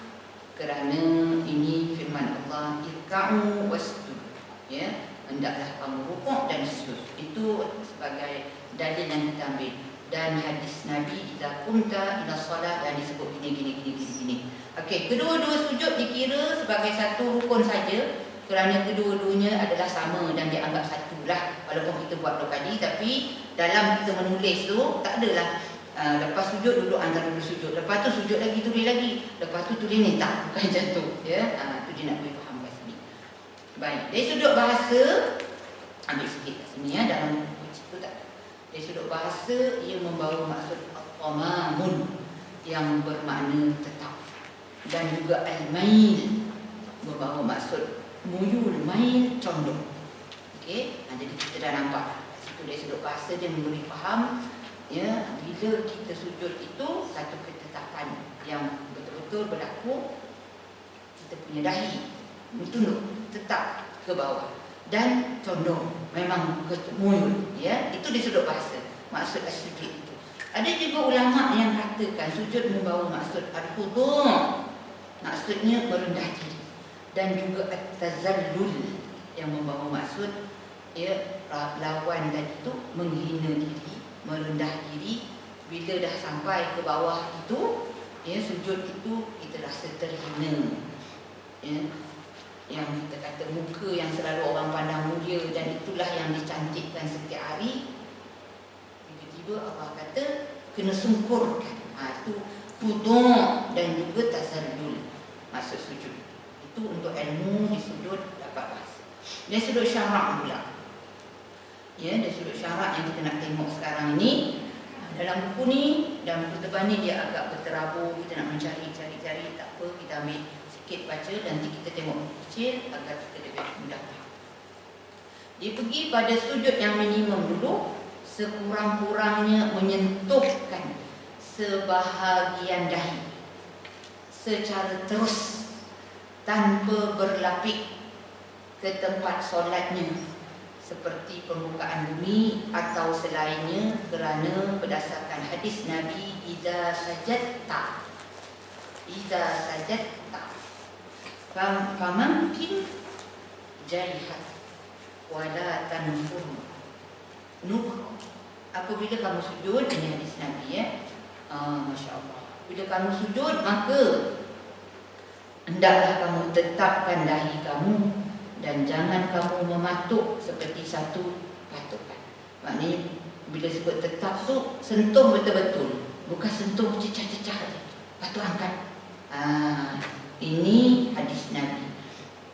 A: Kerana ini firman Allah, irka'u wasjud. Ya, hendaklah kamu rukuk dan sujud. Itu sebagai dalil yang kita ambil. Dan hadis Nabi, idza qumta ila solat, dan disebut gini. Okey, kedua-dua sujud dikira sebagai satu rukun saja, kerana kedua-duanya adalah sama dan dianggap satulah. Walaupun kita buat 2 kali, tapi dalam kita menulis tu tak adalah lepas sujud duduk antara 2 sujud, lepas tu sujud lagi, tulis lagi, lepas tu tulis ni, tak, bukan macam tu. Ya, tu dia nak boleh faham kat sini. Baik, dari sudut bahasa, ambil sikit kat sini ya, dalam buku tak. Dari sudut bahasa, ia membawa maksud al-qamamun yang bermakna tetap, dan juga al-mail membawa maksud muyul, mail, condong. Okey, jadi kita dah nampak situ dari sudut bahasa dia memberi faham. Ya, bila kita sujud itu satu ketetapan yang betul-betul berlaku
B: kita punya dahi tunduk tetap ke bawah dan condong memang ke mulut, ya. Itu di sudut bahasa maksud as-sujud itu. Ada juga ulama yang katakan sujud membawa maksud al-khudu', maksudnya merendah diri, dan juga at-tazallul yang membawa maksud, ya, lawan tadi itu menghina diri, merendah diri. Bila dah sampai ke bawah itu, ya, sujud itu kita rasa terhina, ya. Yang kita kata muka yang selalu orang pandang mulia dan itulah yang dicantikkan setiap hari, tiba-tiba Allah kata kena sungkurkan. Itu khudu' dan juga tazallul maksud sujud. Itu untuk ilmu di sudut dapat bahasa. Dan sudut syarak pula, ya, dari sudut syarak yang kita nak tengok sekarang ini. Dalam buku ni, dalam buku tebal ni dia agak berterabur, kita nak mencari-cari, tak apa, kita ambil sikit baca, nanti kita tengok kecil agar kita lebih mudah. Dia pergi pada sujud yang minimum dulu, sekurang-kurangnya menyentuhkan sebahagian dahi secara terus tanpa berlapik ke tempat solatnya, seperti pembukaan bumi atau selainnya, kerana berdasarkan hadis Nabi, iza sajadta famamkin jaihat wala tanfur nukro. Apabila kamu sujud, ini hadis Nabi, ya. Masya Allah. Bila kamu sujud, maka hendaklah kamu tetapkan dahi kamu dan jangan kamu mematuk seperti satu patukan. Maknanya bila sebut tetap tu, sentuh betul-betul, bukan sentuh cecah-cecah saja. Patut angkat. Ini hadis Nabi,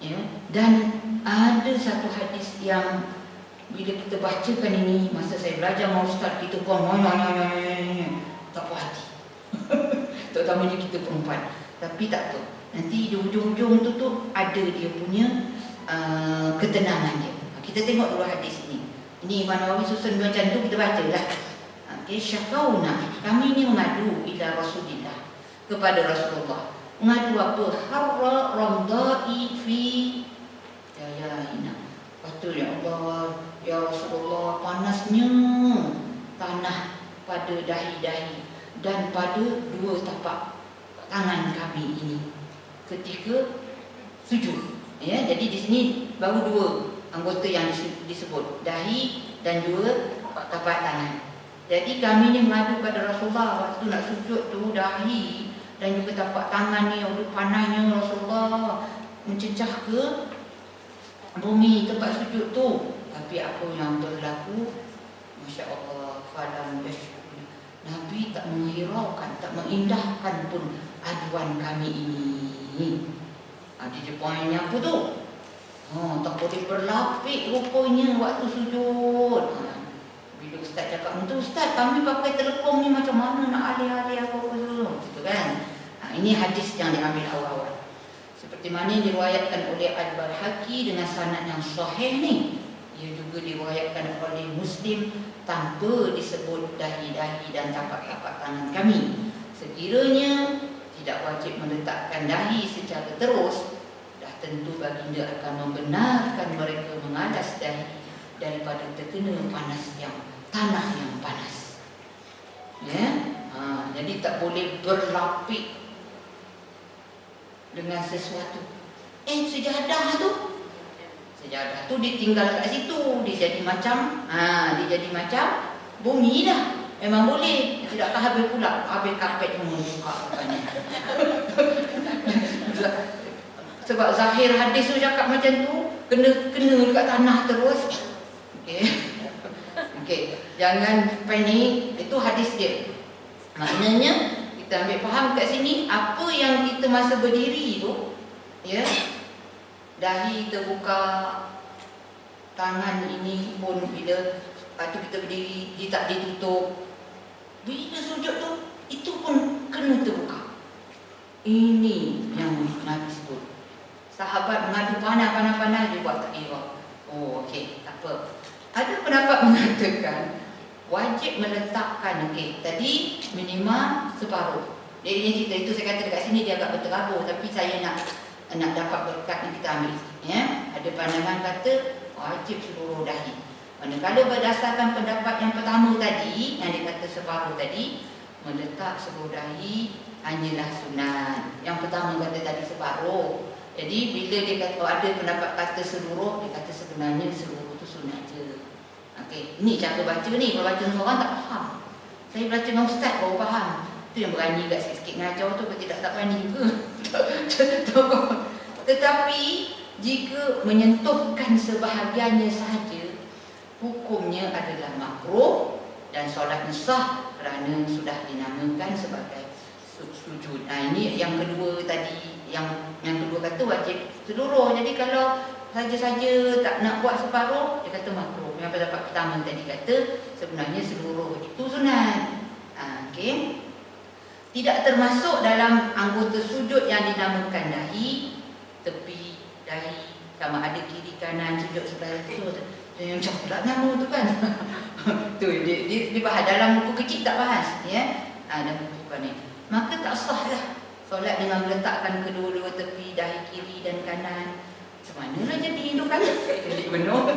B: ya. Dan ada satu hadis yang bila kita bacakan ini, masa saya belajar sama ustaz, kita pun tak puas hati. Terutamanya kita perempuan. Tapi tak apa, nanti di hujung-hujung tu ada dia punya ketenangan dia. Kita tengok dulu hadis ini. Ini Imam Nawawi susun macam tu, kita bacalah. Okay, syakauna, kami ini mengadu ila Rasulillah, kepada Rasulullah. Mengadu apa? Harra ramdai fi jayaina. Kata, ya Allah, ya Rasulullah, panasnya tanah pada dahi-dahi dan pada dua tapak tangan kami ini ketika sujud. Ya, jadi di sini baru dua anggota yang disebut, dahi dan juga tapak tangan. Jadi kami ni mengadu pada Rasulullah waktu nak sujud tu, dahi dan juga tapak tangan ni, aduh panasnya Rasulullah, mencecah ke bumi tempat sujud tu. Tapi apa yang berlaku, Masya Allah, falam yashkur, Nabi tak menghiraukan, tak mengindahkan pun aduan kami ini. Ada je poinnya apa tu? Tak boleh berlapik rupanya waktu sujud. Bila ustaz cakap tu, ustaz kami pakai telekom ni macam mana nak alih-alih apa-apa tu, gitu kan. Ini hadis yang diambil awal-awal, seperti mana yang diriwayatkan oleh Al-Baihaqi dengan sanad yang sahih ni. Ia juga diriwayatkan oleh Muslim tanpa disebut dahi-dahi dan tapak-tapak tangan kami. Sekiranya tidak wajib meletakkan dahi secara terus, dah tentu baginda akan membenarkan mereka mengalas dahi daripada terkena panas yang tanah yang panas. Ya, jadi tak boleh berlapik dengan sesuatu. Sejadah tu ditinggal kat situ, dia jadi macam bumi dah. Memang boleh. Tidakkah habis pula, habis karpet semua buka rupanya. Sebab zahir hadis tu cakap macam tu, kena dekat tanah terus. Okey. Jangan panik, itu hadis dia. Maknanya kita ambil faham kat sini, apa yang kita masa berdiri tu, ya, dahi terbuka, tangan ini pun bila tu kita berdiri, dia tak ditutup. Bila sujud tu, itu pun kena terbuka. Ini yang Nabi sebut. Sahabat mengadu panas, dia buat takbir. Okey, tak apa. Ada pendapat mengatakan wajib meletakkan, tadi minimal separuh. Jadi cerita itu saya kata dekat sini dia agak berterabur, tapi saya nak nak dapat berkat ni kita ambil. Ya, ada pandangan kata wajib seluruh dahi. Manakala berdasarkan pendapat yang pertama tadi, yang dikata separuh tadi, meletak seluruh dahi hanyalah sunat. Yang pertama kata tadi separuh. Jadi bila dia kata ada pendapat kata seluruh, dia kata sebenarnya seluruh tu sunat je. Okey, ni cara baca ni. Kalau baca seorang tak faham. Saya baca dengan ustaz baru faham. Tu yang berani kat sikit-sikit ngajar tu, tidak tak berani juga. Tetapi jika menyentuhkan sebahagiannya sahaja, hukumnya adalah makruh dan solatnya sah kerana sudah dinamakan sebagai sujud. Nah, ini yang kedua tadi, yang kedua kata wajib seluruh. Jadi kalau saja-saja tak nak buat separuh, dia kata makruh. Yang pendapat pertama tadi kata sebenarnya seluruh itu sunat. Okey. Tidak termasuk dalam anggota sujud yang dinamakan dahi, tepi dahi, sama ada kiri kanan sujud sebelah itu. Yang cakap nama tu kan. Tu dia bahas dalam buku kecil tak bahas, ya. Dalam buku ni. Maka tak sahlah solat dengan meletakkan kedua-dua tepi dahi kiri dan kanan. Semanalah jadi hidupkan klik benar.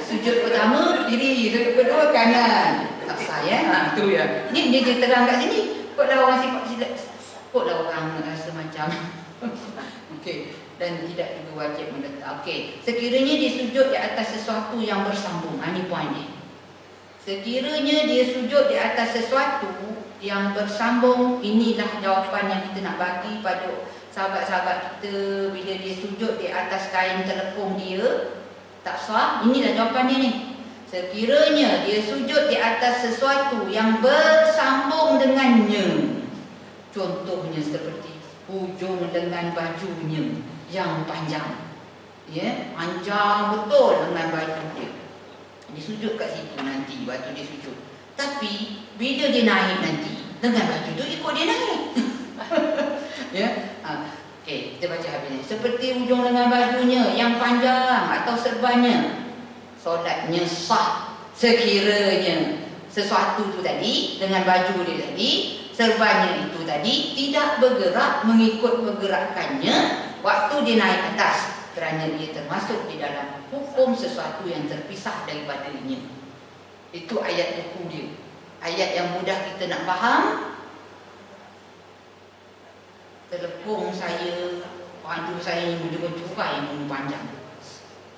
B: Sujud pertama kiri, sujud kedua kanan. Tak sah, ya. Tu ya. Ni dia terang kat sini. Kotlah orang sifat silat. Kotlah orang rasa macam okey, dan tidak juga wajib meletak. Okey, sekiranya dia sujud di atas sesuatu yang bersambung. Ini poin dia. Sekiranya dia sujud di atas sesuatu yang bersambung, inilah jawapan yang kita nak bagi pada sahabat-sahabat kita bila dia sujud di atas kain telepong dia, tak sah. Inilah jawapannya ni. Sekiranya dia sujud di atas sesuatu yang bersambung dengannya, contohnya seperti hujung lengan bajunya yang panjang, ya, panjang betul lengan baju dia. Dia sujud kat situ nanti waktu dia sujud. Tapi bila dia naik nanti, lengan baju tu ikut dia naik. Ya. Okey, kita baca habis ni. Seperti hujung lengan bajunya yang panjang atau serbannya, solatnya sah sekiranya sesuatu tu tadi, dengan baju dia tadi, serbannya itu tadi tidak bergerak mengikut pergerakannya waktu dia naik atas, kerana dia termasuk di dalam hukum sesuatu yang terpisah daripadanya. Itu ayat buku dia. Ayat yang mudah kita nak faham. Telepong saya, baju saya ni berjurai yang panjang,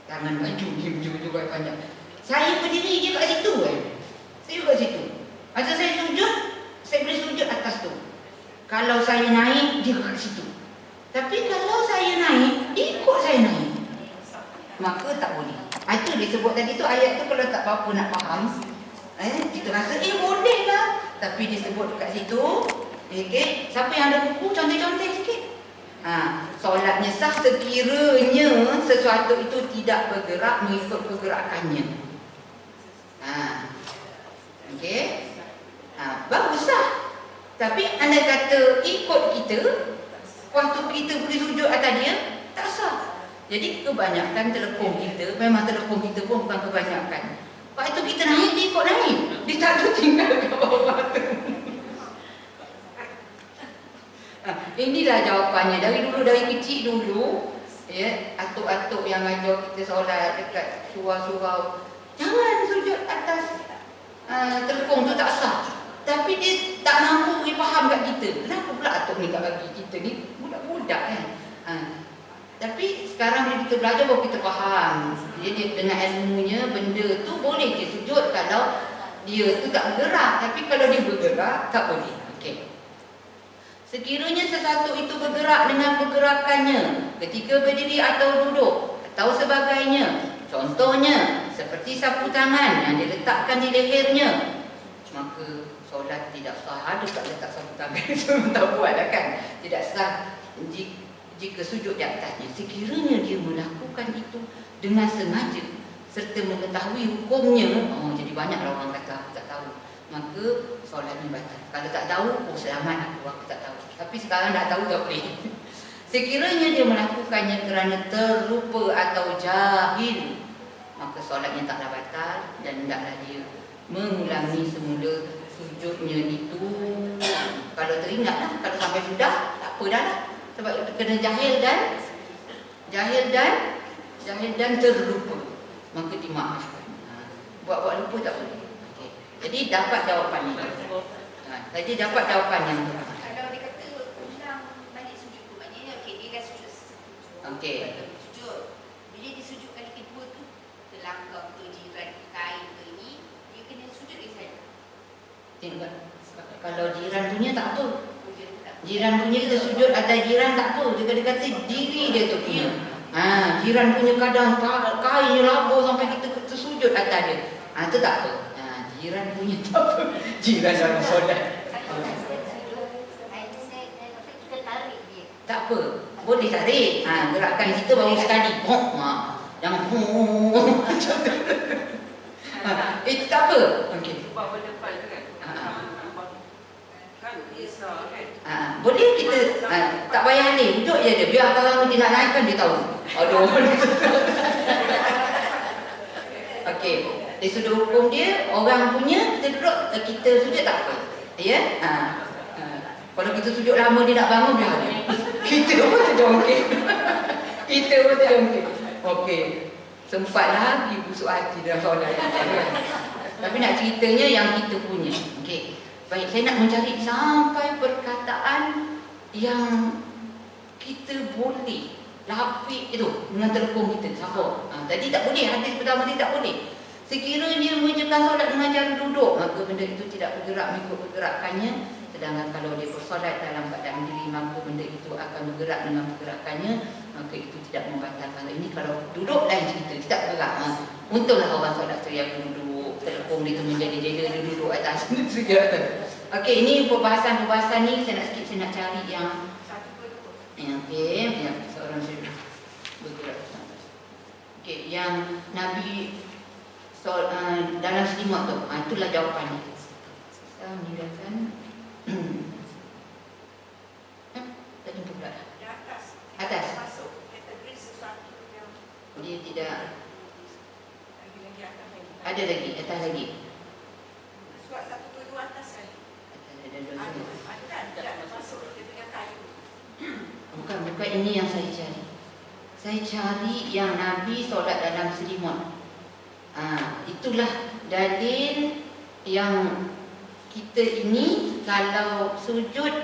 B: tangan baju ni berjurai panjang. Saya berdiri je kat situ kan. Saya kat situ. Masa saya sujud, saya boleh sujud atas tu. Kalau saya naik, dia kat situ. Tapi kalau saya naik, ikut saya naik, maka tak boleh. Itu disebut tadi tu, ayat tu kalau tak apa-apa nak faham, kita rasa boleh lah. Tapi disebut kat situ. Okay. Siapa yang ada buku, contoh-contoh sikit. Solatnya sah sekiranya sesuatu itu tidak bergerak mengikut pergerakannya. Okey. Baru sah. Tapi anda kata ikut kita, waktu kita pergi sujud atas dia, tak sah. Jadi kebanyakan telepon kita, memang telepon kita pun bukan kebanyakan. Waktu kita naik, dia ikut naik. Dia tak tu tinggal kat bawah tu. Inilah jawapannya. Dari dulu, dari kecil dulu, ya, atuk-atuk yang ajar kita solat dekat surau-surau, jangan sujud atas telepon tu, tak sah. Tapi dia tak mampu faham kat kita. Kenapa pula atuk ni tak bagi kita ni budak-budak kan? Tapi sekarang bila kita belajar baru kita faham. Jadi dengan ilmunya, benda tu boleh dia sujud kalau dia tu tak bergerak. Tapi kalau dia bergerak, tak boleh. Okey. Sekiranya sesuatu itu bergerak dengan pergerakannya ketika berdiri atau duduk atau sebagainya, contohnya seperti sapu tangan yang diletakkan di lehernya, maka solat tidak sah. Ada tak letak sapu tangan? Tak buat dah kan? Tidak sah jika sujud di atasnya. Sekiranya dia melakukan itu dengan sengaja serta mengetahui hukumnya, jadi banyaklah orang kata aku tak tahu, maka solatnya batal. Kalau tak tahu, selamat aku tak tahu. Tapi sekarang dah tahu, tak boleh. Sekiranya dia melakukannya kerana terlupa atau jahil, maka solatnya taklah batal dan hendaklah dia mengulangi semula sujudnya itu. Kalau teringatlah, kalau sampai sudah, tak apa dah lah. Sebab itu kena jahil dan terlupa, maka dimaafkan. Buat-buat lupa tak boleh. Okay. Jadi dapat jawapan ni. Jadi dapat jawapan yang
C: kalau dia kata ulang balik sujud tu, maknanya okey, dia dah sujud
B: okey.
C: sujud. Bila dia sujud kali kedua tu, terlanggar ke jiran kain ke ni, dia kena sujud lagi sekali.
B: Tengok, kalau jiran punya tak apa. Jiran punya kita sujud atas jiran tak apa. Dia kata diri dia tu punya. Jiran punya kadang kainnya labur sampai kita sujud atas dia. Itu tak apa. Jiran punya tak apa. Jiran dalam solat. Tak apa. Boleh tarik. Gerakan kita baru sekali. Jangan macam tu. Itu tak apa. Okey. Boleh kita tak payah ni, duduk je dia. Biar orang dia nak naikkan dia tahu. Aduh. Okey. Dari sudut hukum dia, orang punya kita duduk, kita sujud tak apa. Ya? Kalau kita sujud lama dia nak bangun biar dia. Kita pun terjongkit. Kita pun terjongkit. Okey. Sempat lagi busuk hati dalam solat. Tapi nak ceritanya yang kita punya. Okey. Baik, saya nak mencari sampai perkataan yang kita boleh lapik itu dengan telekung kita. Siapa? Tadi tak boleh, hadis pertama tadi tak boleh. Sekiranya mengerjakan solat dengan cara duduk, maka benda itu tidak bergerak mengikut pergerakannya. Sedangkan kalau dia bersolat dalam keadaan diri, maka benda itu akan bergerak dengan pergerakannya. Maka itu tidak membatalkan. Ini kalau duduk lain cerita, tidak bergerak. Untunglah orang solat tu yang duduk. Telekung dia tu menjadi jela, dia duduk atas. Okey, ini perbahasan ni saya nak cari yang okey, yang seorang saya bergerak. Okey, yang Nabi dalam selimut tu, itulah jawapannya. Saya meninggalkan tak jumpa pula.
C: Di
B: Atas.
C: masuk kategori sesuatu yang
B: Dia tidak
C: lagi atas lagi.
B: ada lagi, atas lagi.
C: Surat 122 atas kali. Ada masuk dia punya kayu.
B: Bukan ini yang saya cari. Saya cari yang Nabi solat dalam selimut. Itulah dalil yang kita ini kalau sujud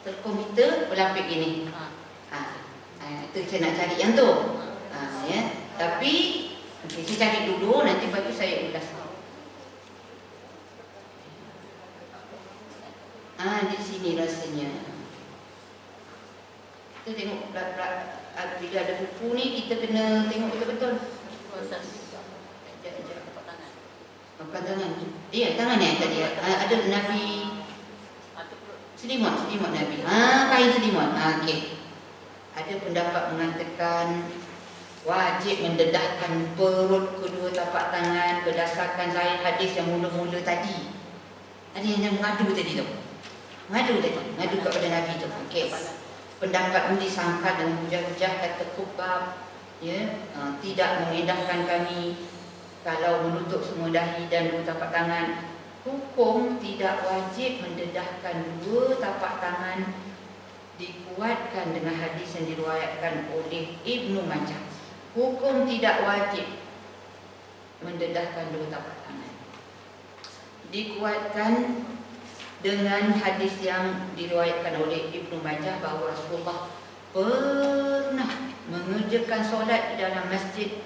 B: telekung kita berlapik gini. Itu saya nak cari yang tu. Ya. Tapi okay, saya cari dulu, nanti lepas tu saya ulas. Di sini rasanya. Kita tengok bila ada buku ni kita kena tengok betul-betul. Bukan tangan. Ya, tangan ni tadi. Ada Nabi selimut Nabi. Kain selimut. Okey. Ada pendapat mengatakan wajib mendedahkan perut kedua tapak tangan berdasarkan zahir hadis yang mula-mula tadi. Ada yang mengadu tadi tu. Mengadu kepada Nabi tu. Okey. Pendapat ini disangkal dengan hujah-hujah kata kubab, ya, tidak mengindahkan kami kalau menutup semua dahi dan dua tapak tangan. Hukum tidak wajib mendedahkan dua tapak tangan dikuatkan dengan hadis yang diriwayatkan oleh Ibnu Majah. Hukum tidak wajib mendedahkan dua tapak tangan dikuatkan dengan hadis yang diriwayatkan oleh Ibnu Majah bahawa Rasulullah pernah mengerjakan solat di dalam Masjid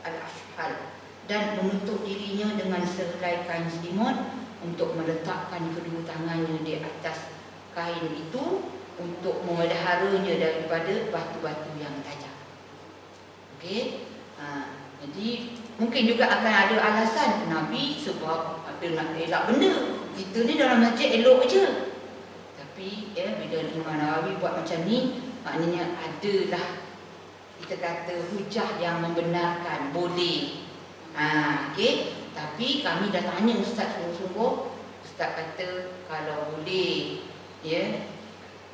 B: Al-Ashhal dan menutup dirinya dengan sehelai kain selimut untuk meletakkan kedua tangannya di atas kain itu untuk memeliharanya daripada batu-batu yang tajam. Okey. Jadi mungkin juga akan ada alasan Nabi sebab ada nak elak benda. Kita ni dalam masjid elok je. Tapi bila Imam Nawawi buat macam ni, maknanya adalah kita kata hujah yang membenarkan boleh. Okey. Tapi kami dah tanya ustaz sungguh-sungguh. Ustaz kata kalau boleh, ya,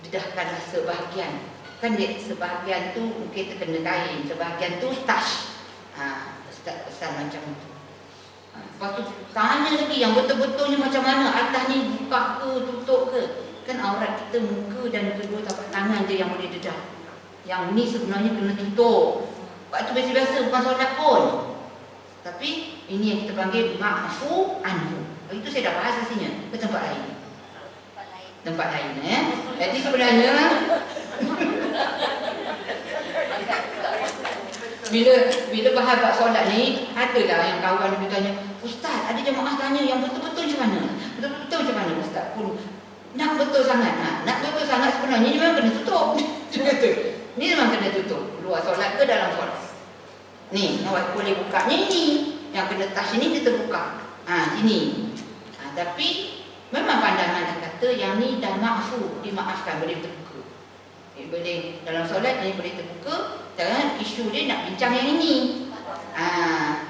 B: dedahkanlah sebahagian. Kan dia sebahagian tu mungkin terkena kain, sebahagian tu touch. Ustaz pesan macam tu. Lepas tu tanya lagi yang betul-betulnya macam mana, atas ni buka ke tutup ke. Kan aurat kita muka dan kedua tapak tangan je yang boleh dedah. Yang ni sebenarnya kena tutup. Waktu biasa-biasa bukan solat pun. Tapi ini yang kita panggil ma'fu anhu. Itu saya dah bahas aslinya ke tempat lain. Tempat lain Jadi sebenarnya bila bahas bab solat ni, adalah yang kawan dia tanya, "Ustaz, ada jemaah tanya yang betul-betul macam mana? Betul-betul macam mana Ustaz?" Pun nak betul sangat. Nak betul sangat sebenarnya ni memang kena tutup. Ni memang kena tutup. Luar solat ke dalam solat? Ni, awak boleh buka ni. Yang kena touch ni kita buka. Sini. Tapi memang pandangan dia kata yang ni dah ma'fu, dimaafkan, boleh terbuka. Boleh dalam solat ni boleh terbuka. Jangan isu dia nak bincang yang ini.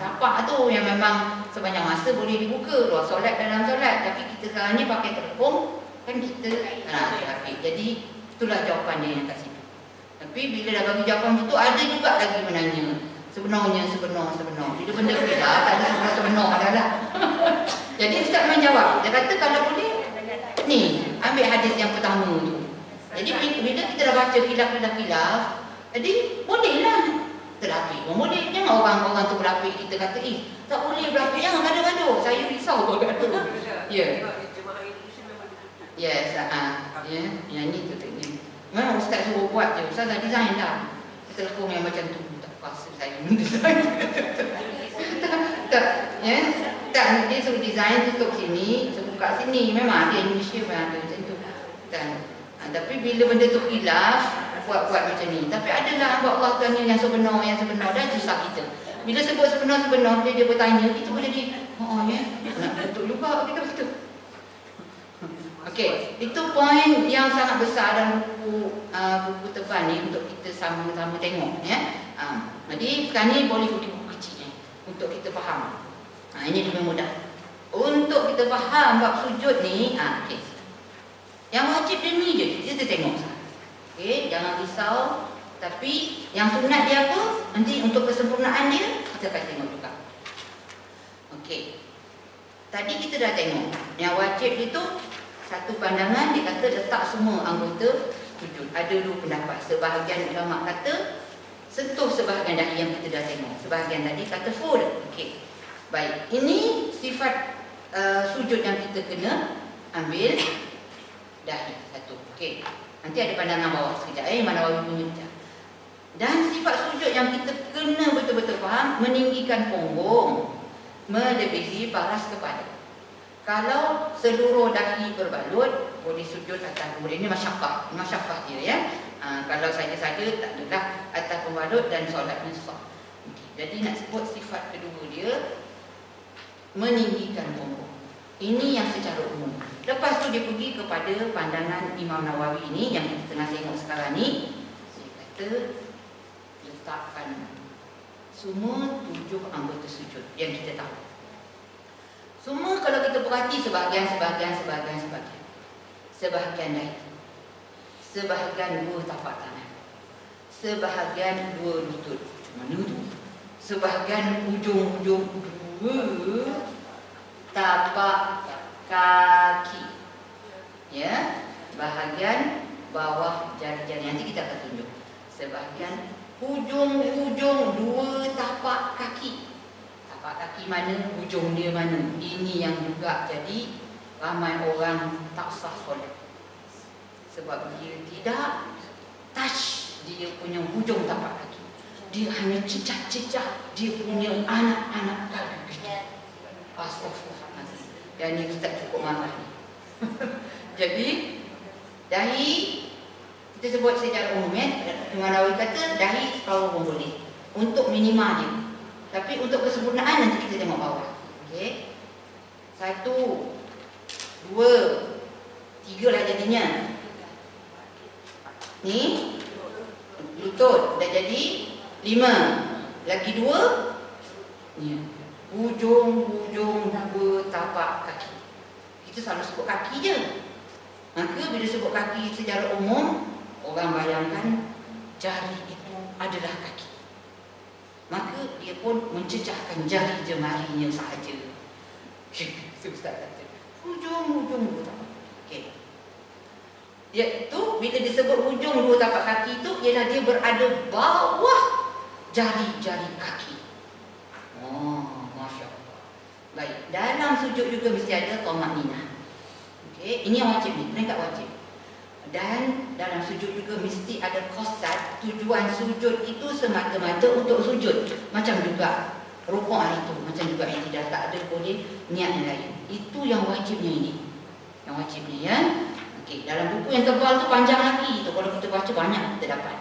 B: Tapak tu yang memang sepanjang masa boleh dibuka. Luar solat, dalam solat. Tapi kita sekarang ni pakai telefon, kan kita jadi itulah jawapan dia yang kat situ. Tapi bila dah bagi jawapan itu, ada juga lagi menanya sebenarnya. Bila benda khilaf, tak ada sebenar adalah. Jadi Ustaz menjawab. Dia kata kalau boleh, ni ambil hadis yang pertama tu. Jadi bila kita dah baca khilaf, jadi bolehlah terapik. Boleh. Jangan orang-orang tu berapik kita kata, tak boleh berapik, jangan gaduh-gaduh. Saya risau bergaduh. Ya. Yes, yang ni tu tanya. Memang Ustaz suruh buat je. Ustaz dah design dah. Telefon yang macam tu. Tak kuasa saya design. Tak, dia suruh design tutup sini, suruh buka sini. Memang ada Indonesia memang ada macam tu. Tapi bila benda tu khilaf, buat macam ni. Tapi adalah Allah tanya yang sebenar dan susah kita. Bila sebut sebenar, dia bertanya, kita boleh jadi, nak betul juga kita betul. Okey, itu poin yang sangat besar dalam buku tebal ni untuk kita sama-sama tengok Jadi sekarang ni boleh buku kecil untuk kita faham. Ini lebih mudah. Untuk kita faham bab sujud ni, okey. Yang wajib dia ni je kita tengok. Okey, jangan risau. Tapi yang sunat dia apa? Nanti untuk kesempurnaan dia kita akan tengok juga. Okey. Tadi kita dah tengok yang wajib itu satu pandangan dia kata letak semua anggota sujud. Ada dua pendapat. Sebahagian ulama kata sentuh sebahagian dahi yang kita dah tengok. Sebahagian tadi kata full. Okey. Baik. Ini sifat sujud yang kita kena ambil dahi satu. Okey. Nanti ada pandangan bawah sekejap. Mana bawah punya sekejap. Dan sifat sujud yang kita kena betul-betul faham, meninggikan punggung, melebihi paras kepala. Kalau seluruh dahi berbalut, boleh sujud atas pembalut. Ini masyaqqah dia ya. Kalau saja-saja tak adalah atas pembalut dan solatnya sah. Jadi nak sebut sifat kedua dia, meninggikan punggung. Ini yang secara umum. Lepas tu dia pergi kepada pandangan Imam Nawawi ini yang kita tengah tengok sekarang ni. Dia kata letakkan semua 7 anggota sujud yang kita tahu. Semua kalau kita perhati sebahagian dahi, sebahagian 2 tapak tangan, sebahagian 2 lutut, mana tu? Sebahagian ujung-ujung 2 tapak kaki, ya, bahagian bawah jari-jari. Nanti kita akan tunjuk. Sebahagian ujung-ujung 2 tapak kaki. Tapak kaki mana, ujung dia mana. Ini yang juga jadi ramai orang tak sah solat. Sebab dia tidak touch dia punya hujung tapak kaki. Dia hanya cecah-cecah dia punya anak-anak kaki. Astaghfirullahaladzim. Dan ni Ustaz cukup marah ni. Jadi dahi kita sebut secara umum Imam Nawawi kata dahi separuh pun boleh untuk minima dia. Tapi untuk kesempurnaan nanti kita tengok bawah. Okey. 1 2 3 lah jadinya. Ni lutut dah jadi 5. Lagi 2 ni. Ujung-ujung 2 tapak kaki. Kita selalu sebut kaki je. Maka bila sebut kaki secara umum, orang bayangkan jari itu adalah kaki. Maka dia pun mencecahkan jari jemarinya sahaja. Ustaz kata ujung-ujung tapak. Okey. Iaitu bila disebut hujung dua tapak kaki itu ialah dia berada bawah jari-jari kaki. Oh, Masya Allah. Baik, dalam sujud juga mesti ada tumaninah. Okey, ini yang wajib ni, peringkat wajib. Dan dalam sujud juga mesti ada qasad. Tujuan sujud itu semata-mata untuk sujud. Macam juga rukuk itu, macam juga yang tidak tak ada boleh niat yang lain. Itu yang wajibnya ini. Yang wajibnya ya. Okey, dalam buku yang tebal tu panjang lagi tu. Kalau kita baca banyak kita dapat.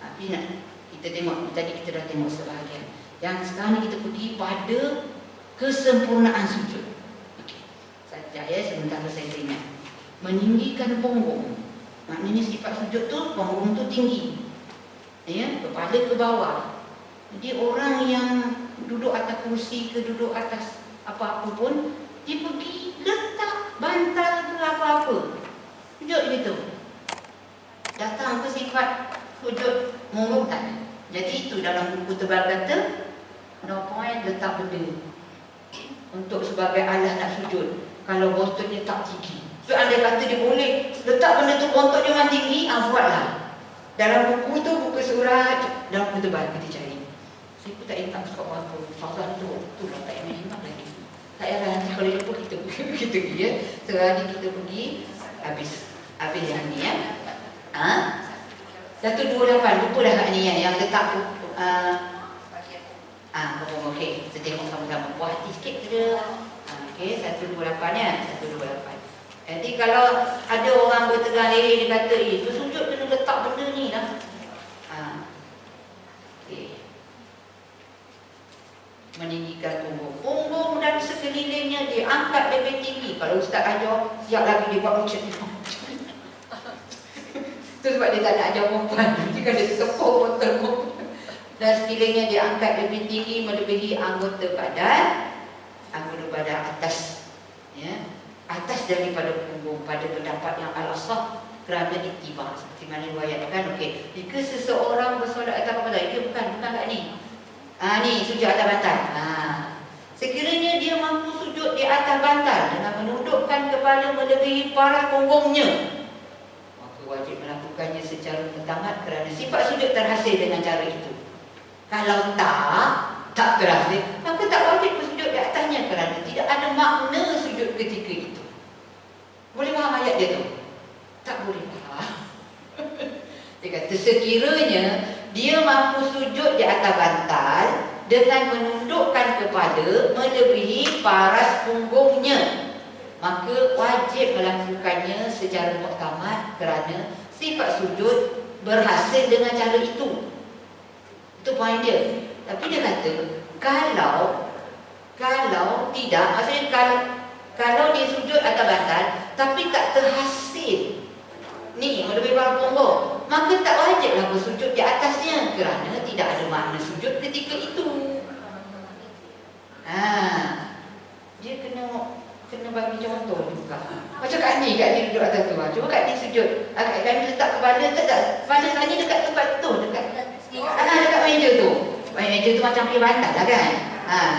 B: Tapi nak kita tengok tadi kita dah tengok sebahagian. Yang sekarang ni kita pergi pada kesempurnaan sujud. Okey. Sekejap ya, sebentar saya ingat. Meninggikan punggung. Maknanya sifat sujud tu punggung tu tinggi. Ya, kepala ke bawah. Jadi orang yang duduk atas kursi ke duduk atas apa-apa pun, dia pergi letak bantal ke apa-apa. Sujud gitu. Datang ke sifat sujud punggung tak ada. Jadi itu dalam buku tebal kata, no point letak benda untuk sebagai alas nak sujud. Kalau bontot dia tak tinggi. So andai kata dia boleh letak benda tu bontot dia memang tinggi, buatlah. Dalam buku tu, buku surat, dalam buku tebal kita cari. Saya pun tak ingat surat apa. Fauzan tu lah tak ingat lagi. Tak payah nanti kalau lupa kita pergi ya. Sehari kita pergi, habis yang ni ya. 128, lupa dah kat ni yang letak okey, kita tengok sama-sama. Puas hati sikit ke dia? Okey, 128 ya, 128. Jadi kalau ada orang bertegang leher, dia kata, tu sujud kena letak benda ni lah. Okey. Meninggikan punggung. Punggung dan sekelilingnya diangkat lebih tinggi. Kalau Ustaz ajar, siap lagi dia buat macam ni. Itu sebab dia tak nak ajar perempuan. Jika dia tepuk botol. Dan sekelilingnya diangkat lebih tinggi melebihi anggota badan atas, ya, atas daripada punggung pada pendapat yang al-asah kerana ittiba seperti mana riwayatkan. Okey, jika seseorang bersolat atas bantal, bukan kat ni. Ni sujud atas bantal. Sekiranya dia mampu sujud di atas bantal dengan menundukkan kepala melebihi paras punggungnya, maka wajib melakukannya secara mutamat kerana sifat sujud terhasil dengan cara itu. Kalau tak terhasil, maka tak wajib bersujud di atasnya kerana tidak ada makna sujud ketika itu. Boleh faham ayat dia tu? Tak boleh faham. Dia kata sekiranya dia mampu sujud di atas bantal dengan menundukkan kepala melebihi paras punggungnya, maka wajib melakukannya secara muktamad kerana sifat sujud berhasil dengan cara itu. Itu poin dia. Tapi dia kata kalau tidak, maksudnya kalau dia sujud atas bantal tapi tak terhasil ni melebihi paras punggung, maka tak wajiblah bersujud di atasnya kerana tidak ada makna sujud ketika itu. Dia kena bagi contoh juga. Macam kat ni duduk atas tu. Cuba kat ni sujud. Kat ni letak kepala kepala kat ni dekat tempat tu, dekat meja tu. Meja tu macam pergi bantal lah kan.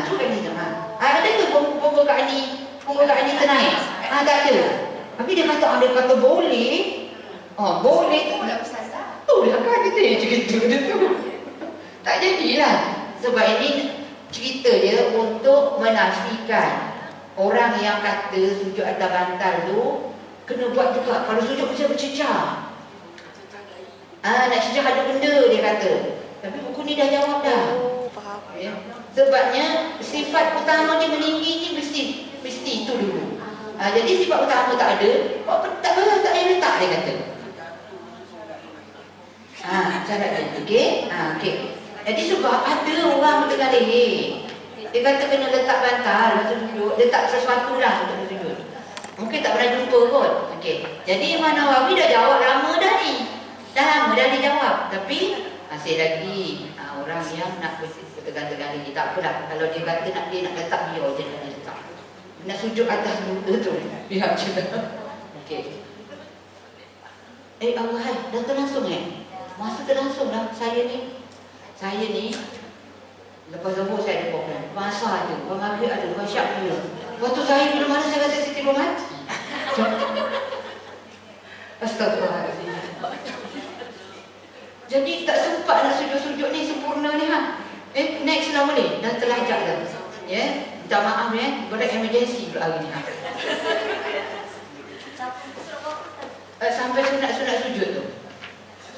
B: Cuba kat ni tu. Ada ke punggung kat ni ternaik? Tak ada. Tapi dia kata boleh. Boleh tu. Tu lah kan kita yang cerita dia tu. Tak jadilah. Sebab ini cerita dia untuk menafikan orang yang kata sujud atas bantal tu kena buat juga. Kalau sujud macam bercecar. Nak cecah ada benda dia kata. Tapi buku ni dah jawab dah. Ya. Sebabnya sifat utama dia meninggi ni mesti itu dulu. Jadi sifat utama tak ada, tak payah letak dia kata. Cara dia. Okey. Jadi sebab ada orang bertegang leher. Dia kata kena letak bantal untuk sujud, letak sesuatu lah untuk sujud. Mungkin tak pernah jumpa kot. Okey. Jadi Imam Nawawi dah jawab lama dah ni. Dah lama dah dijawab. Tapi masih lagi orang yang nak bertegang-tegang leher. Tak apalah. Kalau dia kata nak letak, biar je nak letak. Nak sujud atas muka tu, biar je. Okey. Allah hai, dah terlangsung masa terlangsung dah. Saya ni lepas zuhur saya ada program. Masa ada, maghrib ada, syak dulu. Waktu saya bila mana saya rasa saya tidur mati. Astagfirullahaladzim. Jadi tak sempat nak sujud-sujud ni sempurna ni ha. Next lah boleh. Dah terlajak dah. Ya, minta maaf ya. Berat emergency pula hari ni ha. Sampai sunat-sunat sujud tu.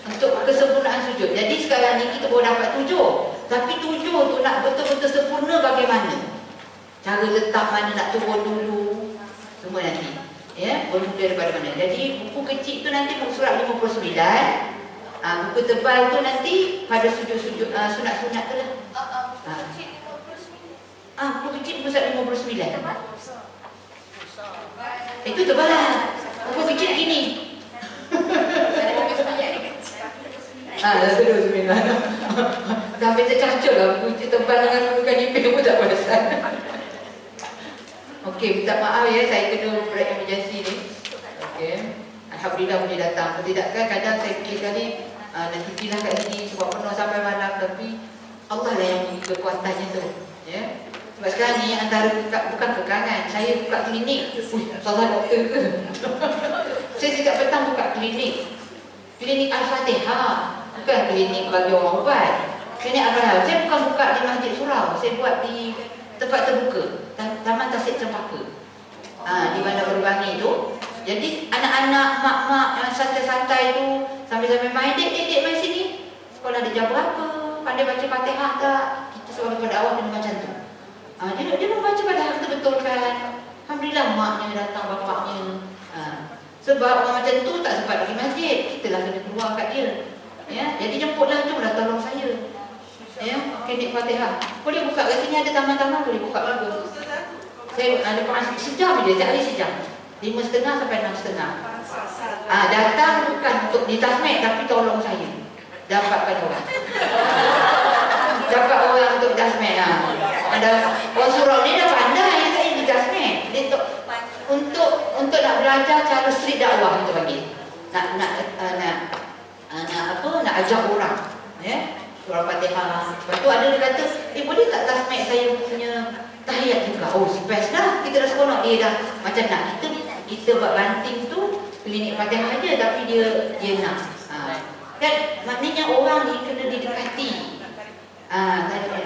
B: Untuk kesempurnaan sujud. Jadi sekarang ni kita baru dapat 7. Tapi 7 tu nak betul-betul sempurna bagaimana? Cara letak mana nak turun dulu. Semua nanti. Ya, bermula daripada mana. Jadi buku kecil tu nanti buku surat 59. Buku tebal tu nanti pada sujud-sujud sunat-sunat tu lah. Buku kecil buku surat 59. Itu tebal lah. Buku kecil gini. Terus minat. Sampai tercacur lah buku tebal dengan buku kanipin pun tak perasan. Okey, minta maaf ya, saya kena break emergency ni. Okey. Alhamdulillah boleh datang. Kalau tidak kan kadang saya fikir kali nanti pindah kat sini sebab penuh sampai malam, tapi Allah lah yang beri kekuatannya tu. Ya. Sebab sekarang ni antara bukan kekangan, saya buka klinik. Salah doktor ke? Saya sejak petang buka klinik. Klinik Al-Fatihah, bukan klinik bagi orang ubat. Klinik Al-Fatihah. Saya bukan buka di Masjid Surau, saya buat di tempat terbuka, Taman Tasik Cempaka. Di mana Berbangi tu. Jadi anak-anak, mak-mak yang santai-santai tu sambil-sambil main, dek main sini. Sekolah dia jam berapa? Pandai baca Fatihah tak? Kita suruh pada awal kena macam tu. Dia membaca Fatihah, kita betulkan. Alhamdulillah maknya datang, bapaknya. Sebab orang macam tu tak sempat pergi masjid, kita lah kena keluar kat dia. Ya, jadi jemputlah, jomlah tolong saya. Ya, klinik Fatihah. Boleh buka kat sini, ada taman-taman boleh buka juga. Saya lepas sejam je, setiap hari sejam. 5.30 sampai 6.30. Datang bukan untuk ditasmek, tapi tolong saya dapatkan orang. Dapat orang untuk tasmek. Orang surau ni dah pandai saya ditasmek. Dia untuk nak belajar cara street dakwah kita bagi. Nak ajak orang. Ya. Surah Fatihah. Lepas tu ada dia kata, boleh tak tasmek saya punya tahiyat juga? Oh, best dah. Kita dah seronok. Dah macam nak. Kita buat banting tu klinik Fatihah aja, tapi dia nak. Kan maknanya orang ni kena didekati.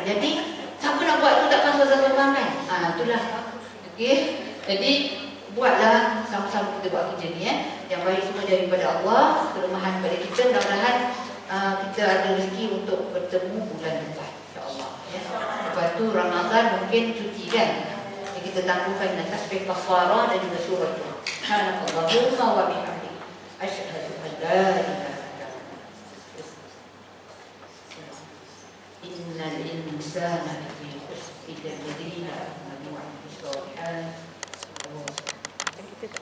B: Jadi siapa nak buat tu takkan seorang-seorang kan? Itulah. Okey. Jadi buatlah sama-sama kita buat kerja ni Yang baik semua daripada Allah, kelemahan pada kita, mudah-mudahan kita ada rezeki untuk bertemu bulan depan, insya-Allah ya. Lepas tu Ramadan mungkin cuti kan. Jadi kita tangguhkan dengan tasbih kafarah dan juga surah tu. Subhanallahumma wa bihamdihi asyhadu an la ilaha illa anta innal insana lafi khusr illa alladhina amanu wa amilus